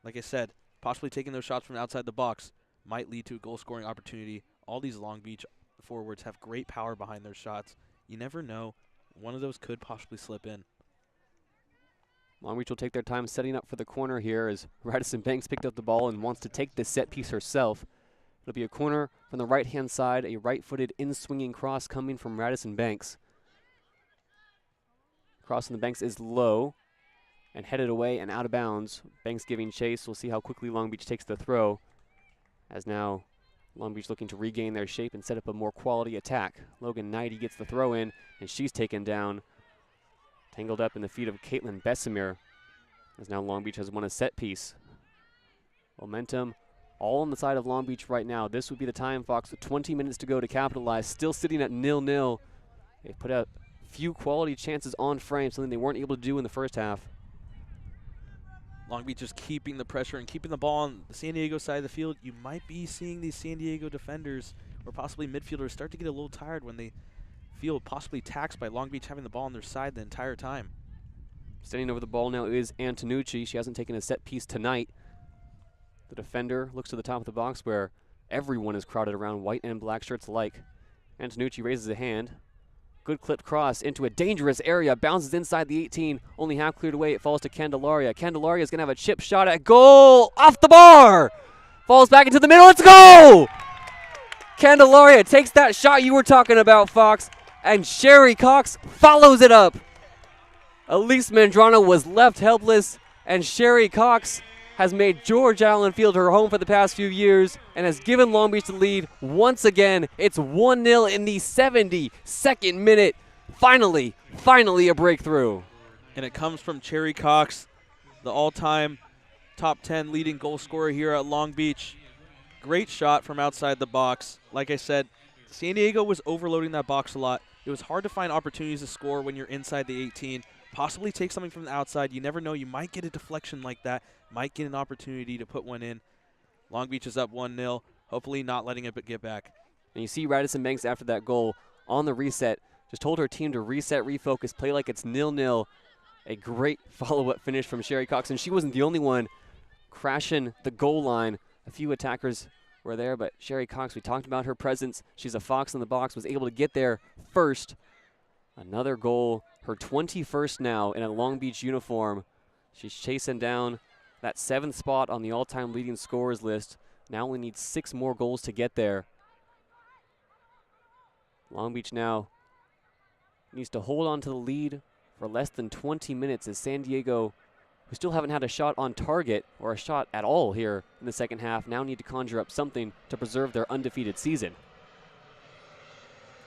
Like I said, possibly taking those shots from outside the box might lead to a goal-scoring opportunity. All these Long Beach forwards have great power behind their shots. You never know. One of those could possibly slip in. Long Beach will take their time setting up for the corner here, as Radisson Banks picked up the ball and wants to take this set piece herself. It'll be a corner from the right-hand side, a right-footed in-swinging cross coming from Radisson Banks. Cross on the Banks is low and headed away and out of bounds. Banks giving chase. We'll see how quickly Long Beach takes the throw, as now Long Beach looking to regain their shape and set up a more quality attack. Logan Knighty gets the throw in, and she's taken down, tangled up in the feet of Caitlin Bessemer. as now Long Beach has won a set piece. Momentum all on the side of Long Beach right now. This would be the time, Fox, with 20 minutes to go to capitalize. Still sitting at 0-0. They put out few quality chances on frame, something they weren't able to do in the first half. Long Beach is keeping the pressure and keeping the ball on the San Diego side of the field. You might be seeing these San Diego defenders or possibly midfielders start to get a little tired when they feel possibly taxed by Long Beach having the ball on their side the entire time. Standing over the ball now is Antonucci. She hasn't taken a set piece tonight. The defender looks to the top of the box where everyone is crowded around, white and black shirts alike. Antonucci raises a hand. Good clipped cross into a dangerous area. Bounces inside the 18. Only half cleared away. It falls to Candelaria. Candelaria is going to have a chip shot at goal. Off the bar. Falls back into the middle. Let's go. Candelaria takes that shot you were talking about, Fox. And Sherry Cox follows it up. Elise Mandrano was left helpless. And Sherry Cox has made George Allen Field her home for the past few years and has given Long Beach the lead once again. It's 1-0 in the 72nd minute. Finally a breakthrough. And it comes from Cherry Cox, the all-time top 10 leading goal scorer here at Long Beach. Great shot from outside the box. Like I said, San Diego was overloading that box a lot. It was hard to find opportunities to score when you're inside the 18. Possibly take something from the outside. You never know. You might get a deflection like that. Might get an opportunity to put one in. Long Beach is up 1-0. Hopefully not letting it get back. And you see Radisson Banks after that goal on the reset. Just told her team to reset, refocus, play like it's 0-0. A great follow-up finish from Sherry Cox. And she wasn't the only one crashing the goal line. A few attackers were there, but Sherry Cox, we talked about her presence. She's a fox in the box, was able to get there first. Another goal, her 21st now in a Long Beach uniform. She's chasing down that 7th spot on the all-time leading scorers list. Now only needs 6 more goals to get there. Long Beach now needs to hold on to the lead for less than 20 minutes as San Diego, who still haven't had a shot on target or a shot at all here in the second half, now need to conjure up something to preserve their undefeated season.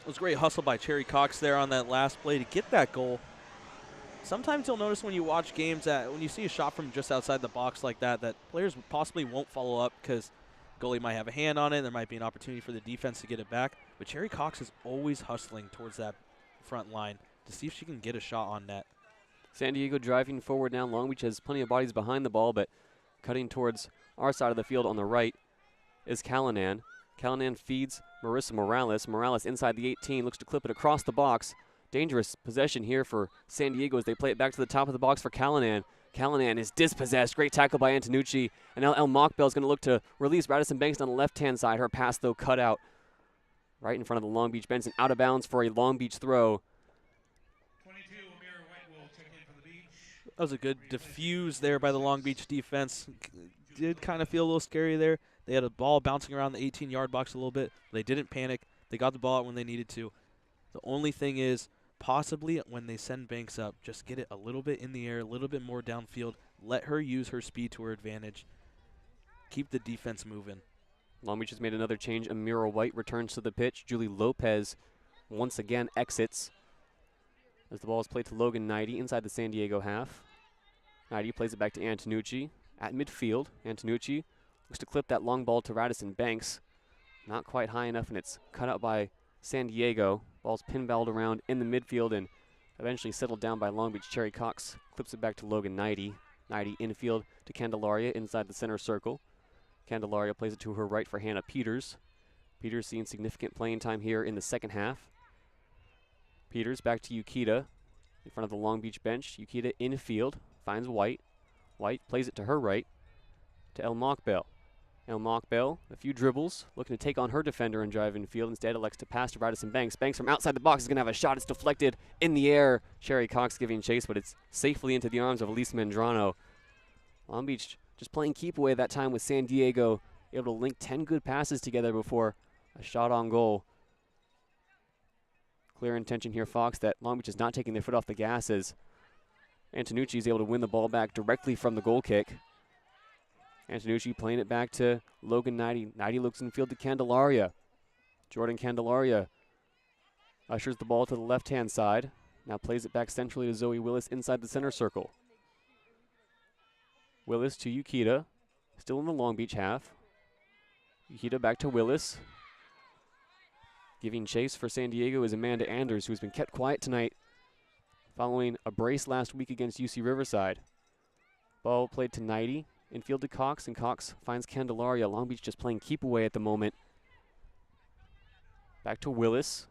It was a great hustle by Cherry Cox there on that last play to get that goal. Sometimes you'll notice when you watch games that when you see a shot from just outside the box like that, that players possibly won't follow up because goalie might have a hand on it. There might be an opportunity for the defense to get it back. But Cherry Cox is always hustling towards that front line to see if she can get a shot on net. San Diego driving forward now. Long Beach has plenty of bodies behind the ball, but cutting towards our side of the field on the right is Callanan. Callanan feeds Marissa Morales. Morales inside the 18, looks to clip it across the box. Dangerous possession here for San Diego as they play it back to the top of the box for Callanan. Callanan is dispossessed. Great tackle by Antonucci. And now El Mockbell is going to look to release Radisson Banks on the left-hand side. Her pass, though, cut out right in front of the Long Beach bench and out of bounds for a Long Beach throw. That was a good diffuse there by the Long Beach defense. Did kind of feel a little scary there. They had a ball bouncing around the 18-yard box a little bit. They didn't panic. They got the ball out when they needed to. The only thing is, possibly when they send Banks up, just get it a little bit in the air, a little bit more downfield. Let her use her speed to her advantage. Keep the defense moving. Long Beach has made another change. Amira White returns to the pitch. Julie Lopez once again exits as the ball is played to Logan Knighty inside the San Diego half. Knighty plays it back to Antonucci at midfield. Antonucci looks to clip that long ball to Radisson Banks. Not quite high enough, and it's cut out by San Diego. Ball's pinballed around in the midfield and eventually settled down by Long Beach. Cherry Cox clips it back to Logan Knighty. Knighty infield to Candelaria inside the center circle. Candelaria plays it to her right for Hannah Peters. Peters seeing significant playing time here in the second half. Peters back to Yukita in front of the Long Beach bench. Yukita infield, finds White. White plays it to her right to El Mockbell. El Mockbell, a few dribbles, looking to take on her defender and drive infield. Instead, elects to pass to Radisson Banks. Banks from outside the box is going to have a shot. It's deflected in the air. Cherry Cox giving chase, but it's safely into the arms of Elise Mandrano. Long Beach just playing keep away that time with San Diego, able to link 10 good passes together before a shot on goal. Clear intention here, Fox, that Long Beach is not taking their foot off the gas as Antonucci is able to win the ball back directly from the goal kick. Antonucci playing it back to Logan Knighty. Knighty looks in field to Candelaria. Jordan Candelaria ushers the ball to the left-hand side. Now plays it back centrally to Zoe Willis inside the center circle. Willis to Ukita. Still in the Long Beach half. Ukita back to Willis. Giving chase for San Diego is Amanda Anders, who has been kept quiet tonight following a brace last week against UC Riverside. Ball played to JayDe. Infield to Cox, and Cox finds Candelaria. Long Beach just playing keep away at the moment. Back to Willis.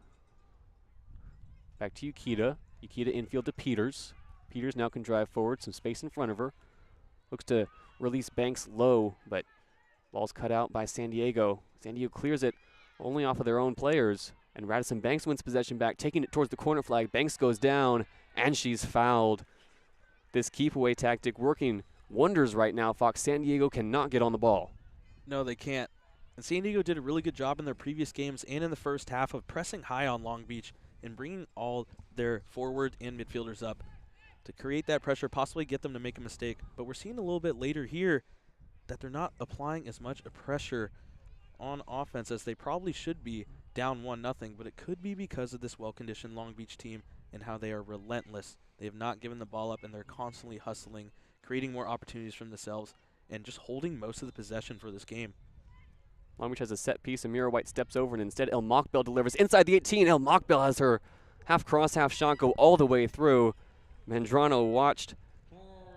Back to Ukita. Ukita infield to Peters. Peters now can drive forward, some space in front of her. Looks to release Banks low, but ball's cut out by San Diego. San Diego clears it only off of their own players, and Radisson Banks wins possession back, taking it towards the corner flag. Banks goes down, and she's fouled. This keep away tactic working wonders right now, Fox. San Diego cannot get on the ball. No, they can't. And San Diego did a really good job in their previous games and in the first half of pressing high on Long Beach and bringing all their forward and midfielders up to create that pressure, possibly get them to make a mistake. But we're seeing a little bit later here that they're not applying as much pressure on offense as they probably should be, down 1-0. But it could be because of this well-conditioned Long Beach team and how they are relentless. They have not given the ball up, and they're constantly hustling, creating more opportunities for themselves, and just holding most of the possession for this game. Long Beach has a set piece. Amira White steps over, and instead El Mockbell delivers inside the 18. El Mockbell has her half cross, half shot go all the way through. Mandrano watched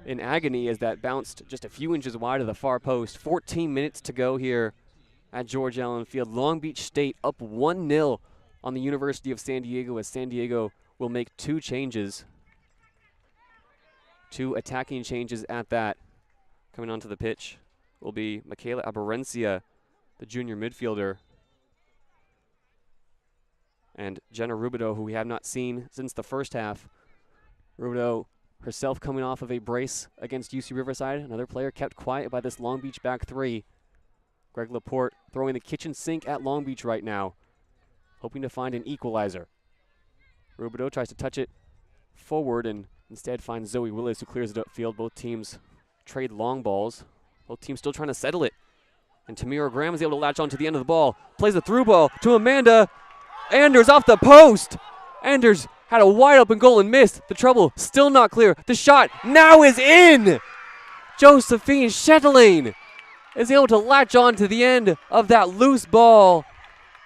in agony as that bounced just a few inches wide of the far post. 14 minutes to go here at George Allen Field. Long Beach State up 1-0 on the University of San Diego, as San Diego will make 2 changes. 2 attacking changes at that. Coming onto the pitch will be Michaela Aberencia, the junior midfielder, and Jenna Rubidoux, who we have not seen since the first half. Rubidoux herself coming off of a brace against UC Riverside. Another player kept quiet by this Long Beach back 3. Greg Laporte throwing the kitchen sink at Long Beach right now, hoping to find an equalizer. Rubidoux tries to touch it forward and instead finds Zoe Willis, who clears it upfield. Both teams trade long balls. Both teams still trying to settle it. And Tamira Graham is able to latch on to the end of the ball. Plays a through ball to Amanda. Anders off the post. Anders had a wide open goal and missed. The trouble still not clear. The shot now is in. Josephine Shetling is able to latch on to the end of that loose ball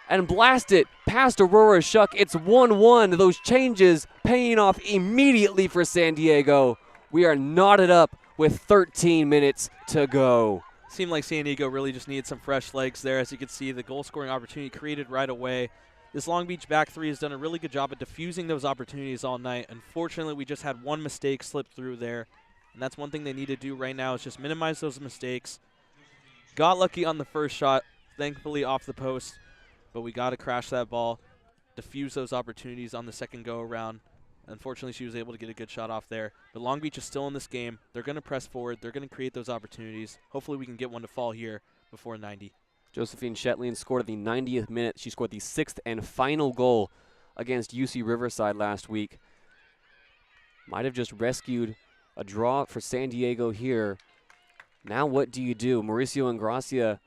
and blast it past Aurora Shuck. It's 1-1. Those changes paying off immediately for San Diego. We are knotted up with 13 minutes to go. Seemed like San Diego really just needed some fresh legs there. As you can see, the goal-scoring opportunity created right away. This Long Beach back 3 has done a really good job at diffusing those opportunities all night. Unfortunately, we just had one mistake slip through there, and that's one thing they need to do right now is just minimize those mistakes. Got lucky on the first shot, thankfully off the post, but we got to crash that ball, diffuse those opportunities on the second go-around. Unfortunately, she was able to get a good shot off there. But Long Beach is still in this game. They're going to press forward. They're going to create those opportunities. Hopefully we can get one to fall here before 90. Josephine Shetling scored at the 90th minute. She scored the 6th and final goal against UC Riverside last week. Might have just rescued a draw for San Diego here. Now what do you do? Mauricio Ingracia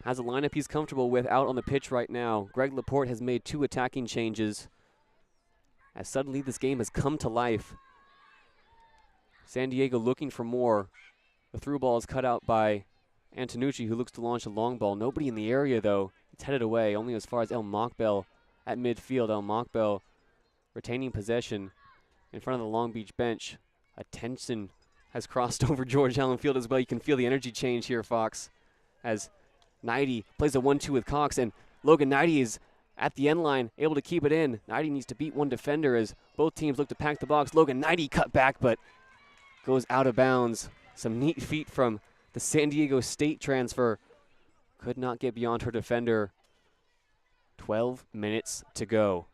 has a lineup he's comfortable with out on the pitch right now. Greg Laporte has made 2 attacking changes, as suddenly this game has come to life. San Diego looking for more. The through ball is cut out by Antonucci, who looks to launch a long ball. Nobody in the area, though. It's headed away, only as far as El Mockbell at midfield. El Mockbell retaining possession in front of the Long Beach bench. A tension has crossed over George Allen Field as well. You can feel the energy change here, Fox, as JayDe plays a 1-2 with Cox, and Logan JayDe is at the end line, able to keep it in. JayDe needs to beat one defender as both teams look to pack the box. Logan JayDe cut back, but goes out of bounds. Some neat feet from the San Diego State transfer. Could not get beyond her defender. 12 minutes to go.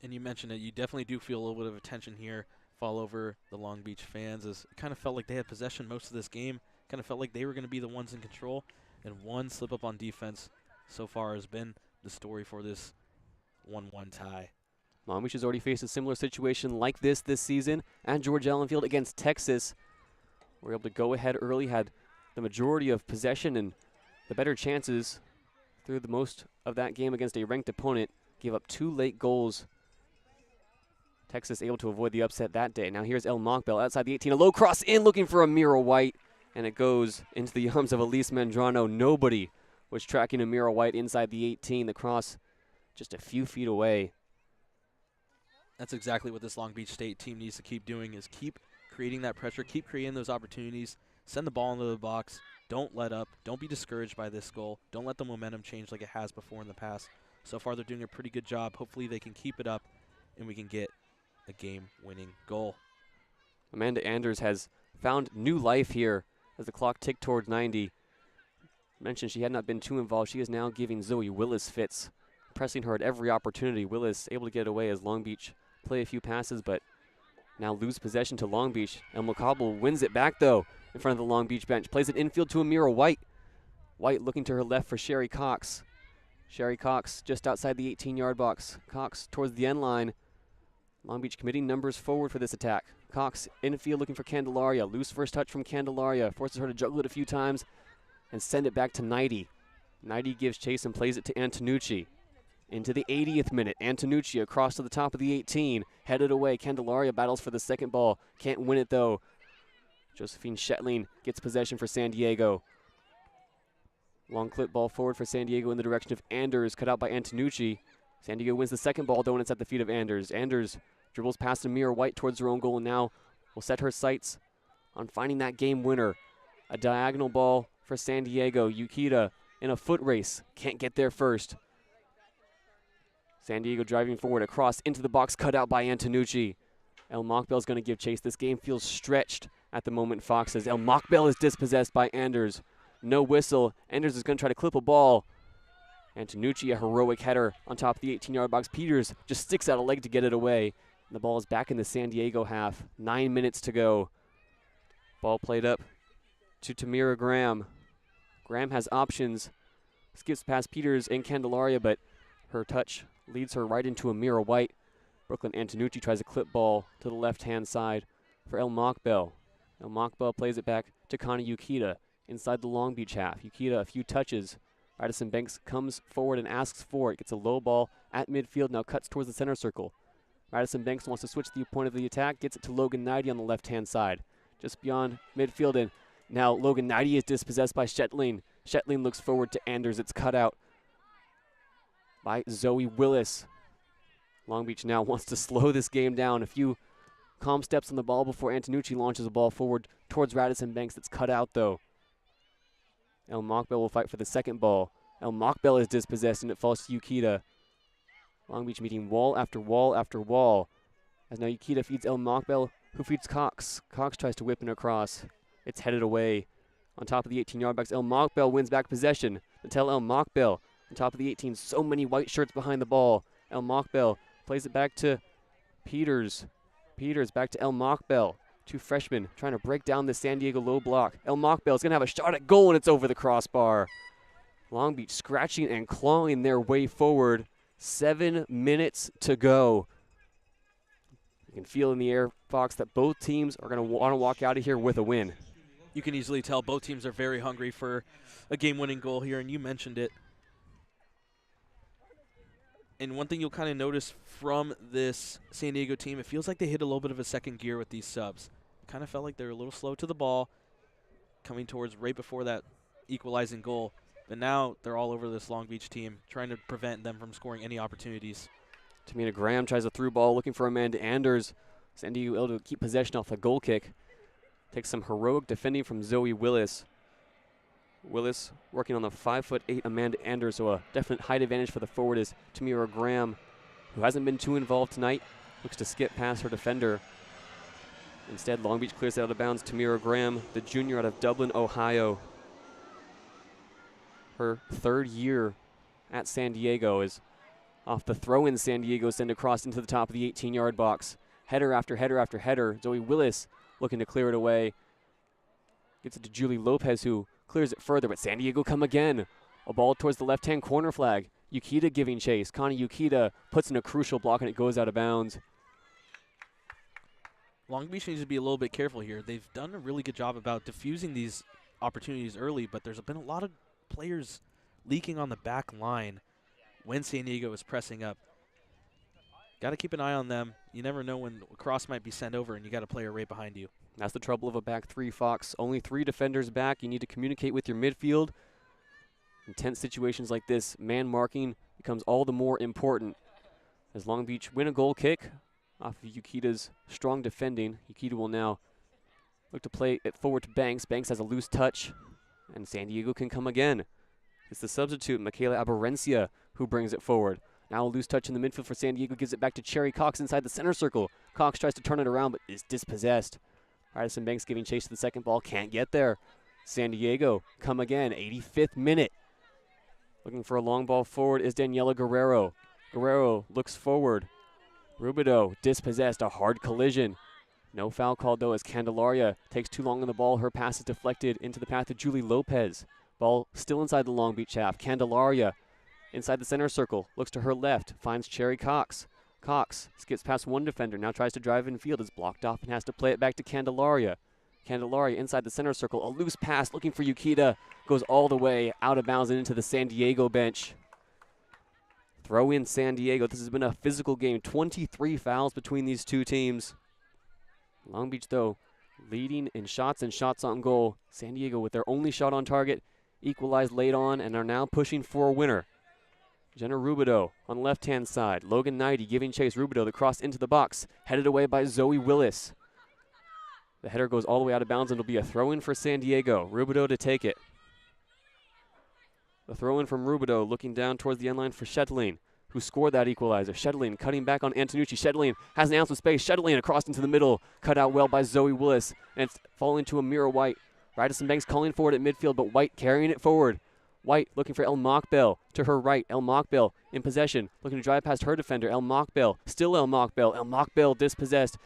And you mentioned it. You definitely do feel a little bit of a tension here fall over the Long Beach fans, as it kind of felt like they had possession most of this game. Kind of felt like they were going to be the ones in control. And one slip up on defense so far has been the story for this 1-1 tie. Long Beach has already faced a similar situation like this season at George Allen Field against Texas. We're able to go ahead early, had the majority of possession and the better chances through the most of that game against a ranked opponent. Gave up 2 late goals. Texas able to avoid the upset that day. Now here's El Mockbell outside the 18. A low cross in, looking for Amira White. and it goes into the arms of Elise Mandrano. Nobody was tracking Amira White inside the 18. The cross just a few feet away. That's exactly what this Long Beach State team needs to keep doing, is keep creating that pressure, keep creating those opportunities, send the ball into the box, don't let up, don't be discouraged by this goal, don't let the momentum change like it has before in the past. So far they're doing a pretty good job. Hopefully they can keep it up and we can get a game-winning goal. Amanda Anders has found new life here as the clock ticked towards 90. Mentioned she had not been too involved. She is now giving Zoe Willis fits, pressing her at every opportunity. Willis able to get away as Long Beach play a few passes, but now lose possession to Long Beach. El Macabal wins it back, though, in front of the Long Beach bench. Plays it infield to Amira White. White looking to her left for Sherry Cox. Sherry Cox just outside the 18-yard box. Cox towards the end line. Long Beach committing numbers forward for this attack. Cox infield looking for Candelaria. Loose first touch from Candelaria. Forces her to juggle it a few times and send it back to Nighty. Nighty gives chase and plays it to Antonucci. Into the 80th minute, Antonucci across to the top of the 18, headed away. Candelaria battles for the second ball, can't win it though. Josephine Shetling gets possession for San Diego. Long clip ball forward for San Diego in the direction of Anders, cut out by Antonucci. San Diego wins the second ball though, and it's at the feet of Anders. Anders dribbles past Amira White towards her own goal, and now will set her sights on finding that game winner. A diagonal ball for San Diego. Yukita in a foot race, can't get there first. San Diego driving forward, across into the box, cut out by Antonucci. El Mockbell's going to give chase. This game feels stretched at the moment, Fox says. El Mockbell is dispossessed by Anders. No whistle. Anders is going to try to clip a ball. Antonucci, a heroic header on top of the 18-yard box. Peters just sticks out a leg to get it away. And the ball is back in the San Diego half. 9 minutes to go. Ball played up to Tamira Graham. Graham has options. Skips past Peters and Candelaria, but her touch leads her right into Amira White. Brooklyn Antonucci tries a clip ball to the left-hand side for El Mockbell. El Mockbell plays it back to Connie Yukita inside the Long Beach half. Yukita a few touches. Radisson Banks comes forward and asks for it. Gets a low ball at midfield, now cuts towards the center circle. Radisson Banks wants to switch the point of the attack, gets it to Logan Nighty on the left-hand side. Just beyond midfield, and now Logan Nighty is dispossessed by Shetling. Shetling looks forward to Anders. It's cut out by Zoe Willis. Long Beach now wants to slow this game down. A few calm steps on the ball before Antonucci launches a ball forward towards Radisson Banks. That's cut out, though. El Mockbell will fight for the second ball. El Mockbell is dispossessed, and it falls to Yukita. Long Beach meeting wall after wall after wall. As now Yukita feeds El Mockbell, who feeds Cox. Cox tries to whip it across. It's headed away. On top of the 18-yard box, El Mockbell wins back possession. Until El Mockbell, on top of the 18, so many white shirts behind the ball. El Mockbell plays it back to Peters. Peters back to El Mockbell. Two freshmen trying to break down the San Diego low block. El Mockbell is going to have a shot at goal, and it's over the crossbar. Long Beach scratching and clawing their way forward. 7 minutes to go. You can feel in the air, Fox, that both teams are going to want to walk out of here with a win. You can easily tell both teams are very hungry for a game-winning goal here, and you mentioned it. And one thing you'll kind of notice from this San Diego team, it feels like they hit a little bit of a second gear with these subs. Kind of felt like they were a little slow to the ball, coming towards right before that equalizing goal. But now they're all over this Long Beach team, trying to prevent them from scoring any opportunities. Tamina Graham tries a through ball, looking for Amanda Anders. San Diego able to keep possession off a goal kick. Takes some heroic defending from Zoe Willis. Willis working on the 5'8" Amanda Anders, so a definite height advantage for the forward is Tamira Graham, who hasn't been too involved tonight. Looks to skip past her defender. Instead, Long Beach clears it out of bounds. Tamira Graham, the junior out of Dublin, Ohio. Her third year at San Diego is off the throw-in. San Diego send across into the top of the 18-yard box. Header after header after header. Zoe Willis looking to clear it away. Gets it to Julie Lopez, who clears it further, but San Diego come again. A ball towards the left-hand corner flag. Yukita giving chase. Connie Yukita puts in a crucial block, and it goes out of bounds. Long Beach needs to be a little bit careful here. They've done a really good job about diffusing these opportunities early, but there's been a lot of players leaking on the back line when San Diego is pressing up. Got to keep an eye on them. You never know when a cross might be sent over, and you got a player right behind you. That's the trouble of a back three, Fox. Only 3 defenders back. You need to communicate with your midfield. In tense situations like this, man marking becomes all the more important. As Long Beach win a goal kick off of Yukida's strong defending, Yukida will now look to play it forward to Banks. Banks has a loose touch, and San Diego can come again. It's the substitute, Michaela Aberrencia, who brings it forward. Now a loose touch in the midfield for San Diego, gives it back to Cherry Cox inside the center circle. Cox tries to turn it around, but is dispossessed. Radisson Banks giving chase to the second ball, can't get there. San Diego come again, 85th minute. Looking for a long ball forward is Daniela Guerrero. Guerrero looks forward. Rubido dispossessed, a hard collision. No foul called though as Candelaria takes too long on the ball. Her pass is deflected into the path of Julie Lopez. Ball still inside the Long Beach half. Candelaria inside the center circle, looks to her left, finds Cherry Cox. Cox skips past one defender, now tries to drive in field, is blocked off and has to play it back to Candelaria. Candelaria inside the center circle, a loose pass looking for Yukida, goes all the way out of bounds and into the San Diego bench. Throw in San Diego. This has been a physical game, 23 fouls between these two teams. Long Beach, though, leading in shots and shots on goal. San Diego with their only shot on target, equalized late on, and are now pushing for a winner. Jenna Rubido on the left-hand side. Logan Knighty giving chase. Rubido, the cross into the box, headed away by Zoe Willis. The header goes all the way out of bounds, and it'll be a throw-in for San Diego. Rubido to take it. The throw-in from Rubido, looking down towards the end line for Shetling, who scored that equalizer. Shetling cutting back on Antonucci. Shetling has an ounce of space. Shetling across into the middle, cut out well by Zoe Willis, and it's falling to Amira White. Radisson Banks calling forward at midfield, but White carrying it forward. White looking for El Mockbell to her right. El Mockbell in possession, looking to drive past her defender. El Mockbell, still El Mockbell. El Mockbell dispossessed.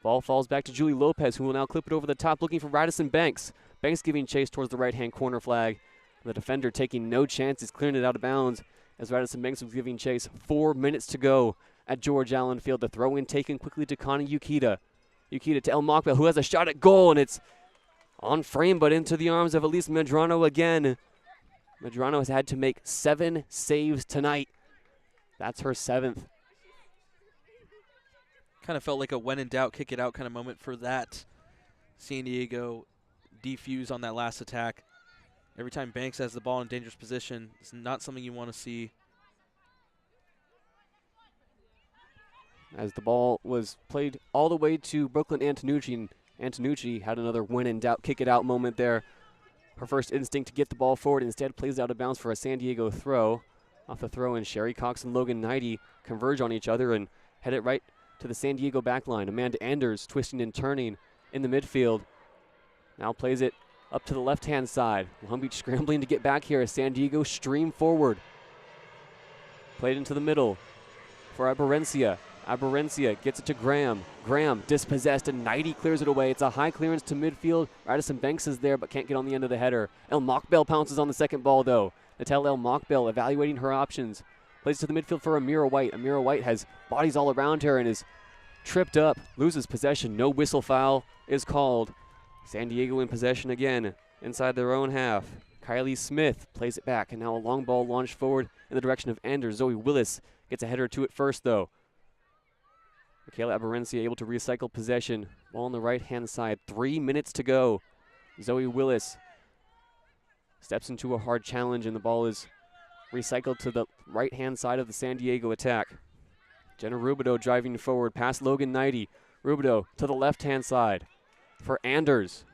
Ball falls back to Julie Lopez, who will now clip it over the top, looking for Radisson Banks. Banks giving chase towards the right-hand corner flag. The defender taking no chances, clearing it out of bounds as Radisson Banks was giving chase. 4 minutes to go at George Allen Field. The throw-in taken quickly to Connie Yukida. Yukida to El Mockbell, who has a shot at goal, and it's on frame, but into the arms of Elise Medrano again. Medrano has had to make 7 saves tonight. That's her 7th. Kind of felt like a when in doubt, kick it out kind of moment for that San Diego defuse on that last attack. Every time Banks has the ball in a dangerous position, it's not something you want to see. As the ball was played all the way to Brooklyn Antonucci, and Antonucci had another when in doubt, kick it out moment there. Her first instinct to get the ball forward, instead plays out of bounds for a San Diego throw. Off the throw in, Sherry Cox and Logan Knighty converge on each other and head it right to the San Diego backline. Amanda Anders twisting and turning in the midfield. Now plays it up to the left-hand side. Long Beach scrambling to get back here as San Diego stream forward. Played into the middle for Aberrencia. Aberrencia gets it to Graham. Graham dispossessed and Knighty clears it away. It's a high clearance to midfield. Radisson Banks is there but can't get on the end of the header. El Mockbell pounces on the second ball though. Natal El Mockbell evaluating her options. Plays to the midfield for Amira White. Amira White has bodies all around her and is tripped up. Loses possession. No whistle foul is called. San Diego in possession again inside their own half. Kylie Smith plays it back, and now a long ball launched forward in the direction of Anders. Zoe Willis gets a header to it first, though. Michaela Aberrencia able to recycle possession. Ball on the right-hand side. 3 minutes to go. Zoe Willis steps into a hard challenge, and the ball is recycled to the right-hand side of the San Diego attack. Jenna Rubido driving forward past Logan Knighty. Rubido to the left-hand side for Anders.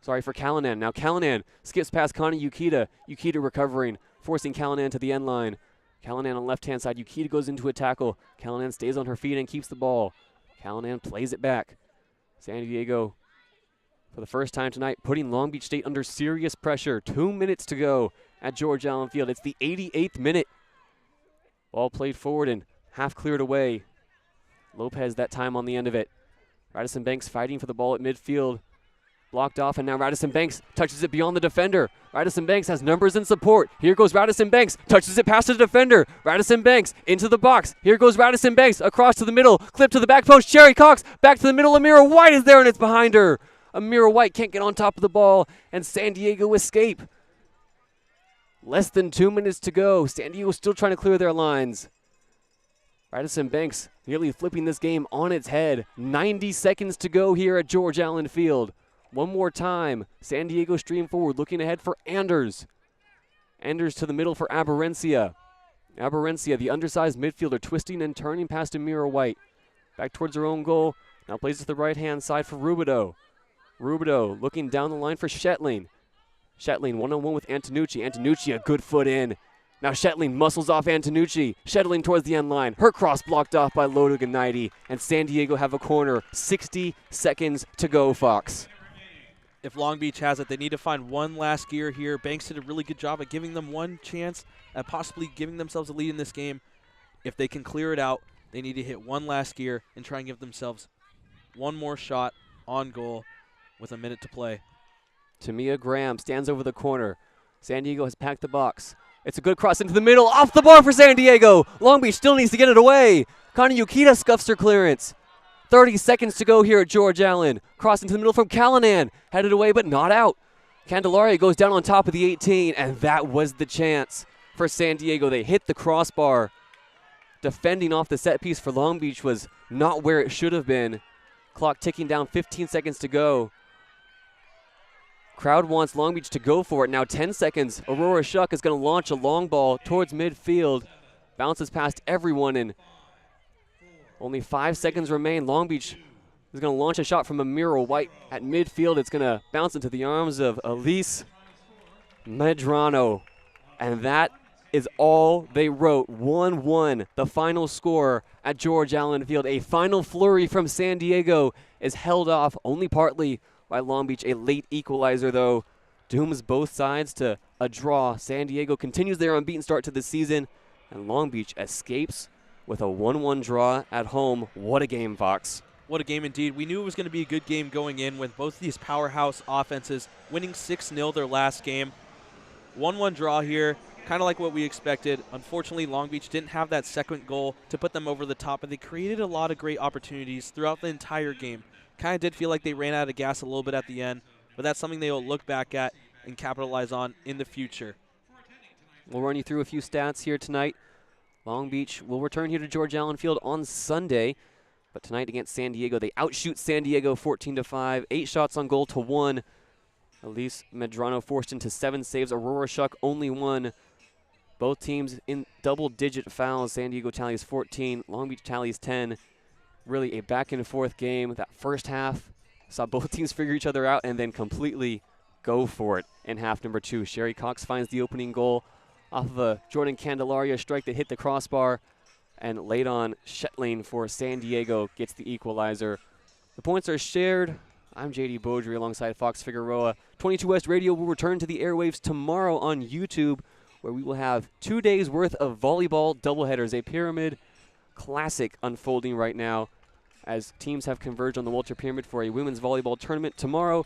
For Callanan. Now Callanan skips past Connie Yukida. Yukida recovering, forcing Callanan to the end line. Callanan on the left-hand side. Yukida goes into a tackle. Callanan stays on her feet and keeps the ball. Callanan plays it back. San Diego, for the first time tonight, putting Long Beach State under serious pressure. 2 minutes to go at George Allen Field. It's the 88th minute. Ball played forward and half cleared away. Lopez that time on the end of it. Radisson Banks fighting for the ball at midfield. Blocked off, and now Radisson Banks touches it beyond the defender. Radisson Banks has numbers and support. Here goes Radisson Banks, touches it past the defender. Radisson Banks into the box. Here goes Radisson Banks across to the middle, clip to the back post. Cherry Cox back to the middle. Amira White is there, and it's behind her. Amira White can't get on top of the ball, and San Diego escape. Less than 2 minutes to go. San Diego still trying to clear their lines. Radisson Banks nearly flipping this game on its head. 90 seconds to go here at George Allen Field. One more time. San Diego stream forward, looking ahead for Anders. Anders to the middle for Aberrencia. Aberrencia, the undersized midfielder, twisting and turning past Amira White. Back towards her own goal. Now plays to the right-hand side for Rubido. Rubido looking down the line for Shetling. Shetling one-on-one with Antonucci. Antonucci, a good foot in. Now Shetling muscles off Antonucci. Shetling towards the end line. Her cross blocked off by Lodoganaiti. And San Diego have a corner. 60 seconds to go, Fox. If Long Beach has it, they need to find one last gear here. Banks did a really good job at giving them one chance at possibly giving themselves a lead in this game. If they can clear it out, they need to hit one last gear and try and give themselves one more shot on goal with a minute to play. Tamia Graham stands over the corner. San Diego has packed the box. It's a good cross into the middle, off the bar for San Diego. Long Beach still needs to get it away. Connie Yukita scuffs her clearance. 30 seconds to go here at George Allen. Cross into the middle from Callanan. Headed away, but not out. Candelaria goes down on top of the 18, and that was the chance for San Diego. They hit the crossbar. Defending off the set piece for Long Beach was not where it should have been. Clock ticking down, 15 seconds to go. Crowd wants Long Beach to go for it. Now 10 seconds. Aurora Shuck is going to launch a long ball towards midfield. Bounces past everyone, and only 5 seconds remain. Long Beach is going to launch a shot from Amira White at midfield. It's going to bounce into the arms of Elise Medrano. And that is all they wrote. 1-1, the final score at George Allen Field. A final flurry from San Diego is held off only partly by Long Beach. A late equalizer, though, dooms both sides to a draw. San Diego continues their unbeaten start to the season, and Long Beach escapes with a 1-1 draw at home. What a game, Fox. What a game indeed. We knew it was going to be a good game going in with both these powerhouse offenses winning 6-0 their last game. 1-1 draw here, kind of like what we expected. Unfortunately, Long Beach didn't have that second goal to put them over the top, but they created a lot of great opportunities throughout the entire game. Kind of did feel like they ran out of gas a little bit at the end, but that's something they will look back at and capitalize on in the future. We'll run you through a few stats here tonight. Long Beach will return here to George Allen Field on Sunday, but tonight against San Diego, they outshoot San Diego 14-5, 8 shots on goal to 1. Elise Medrano forced into 7 saves. Aurora Shuck only 1. Both teams in double-digit fouls. San Diego tallies 14. Long Beach tallies 10. Really a back-and-forth game. That first half saw both teams figure each other out and then completely go for it in half number 2. Sherry Cox finds the opening goal off of a Jordan Candelaria strike that hit the crossbar, and late on Shetling for San Diego gets the equalizer. The points are shared. I'm JayDe Beaudry alongside Fox Figueroa. 22 West Radio will return to the airwaves tomorrow on YouTube, where we will have 2 days worth of volleyball doubleheaders, a pyramid classic unfolding right now as teams have converged on the Walter Pyramid for a women's volleyball tournament tomorrow.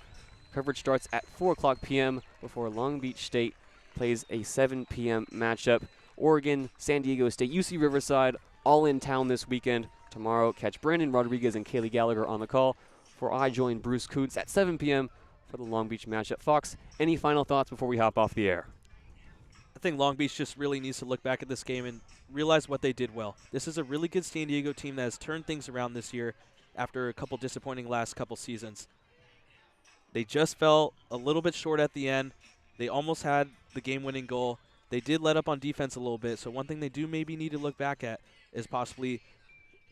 Coverage starts at 4 o'clock p.m. before Long Beach State plays a 7 p.m. matchup. Oregon, San Diego State, UC Riverside, all in town this weekend. Tomorrow, catch Brandon Rodriguez and Kaylee Gallagher on the call, for I join Bruce Kuntz at 7 p.m. for the Long Beach matchup. Fox, any final thoughts before we hop off the air? I think Long Beach just really needs to look back at this game and realize what they did well. This is a really good San Diego team that has turned things around this year after a couple disappointing last couple seasons. They just fell a little bit short at the end. They almost had the game-winning goal. They did let up on defense a little bit, so one thing they do maybe need to look back at is possibly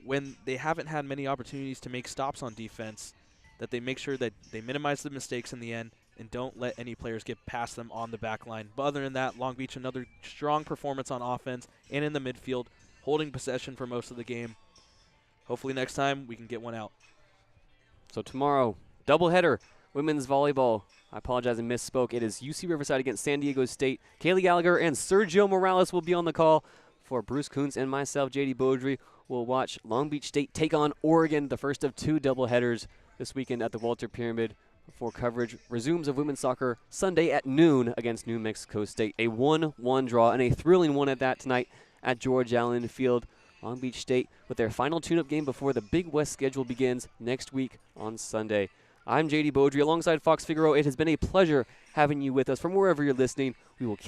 when they haven't had many opportunities to make stops on defense, that they make sure that they minimize the mistakes in the end and don't let any players get past them on the back line. But other than that, Long Beach, another strong performance on offense and in the midfield, holding possession for most of the game. Hopefully next time we can get one out. So tomorrow, doubleheader, women's volleyball. I apologize, I misspoke. It is UC Riverside against San Diego State. Kaylee Gallagher and Sergio Morales will be on the call. For Bruce Kuntz and myself, JayDe Beaudry, we'll watch Long Beach State take on Oregon, the first of 2 doubleheaders this weekend at the Walter Pyramid, before coverage resumes of women's soccer Sunday at noon against New Mexico State. A 1-1 draw, and a thrilling one at that tonight at George Allen Field. Long Beach State with their final tune-up game before the Big West schedule begins next week on Sunday. I'm JayDe Beaudry alongside Fox Figueroa. It has been a pleasure having you with us from wherever you're listening. We will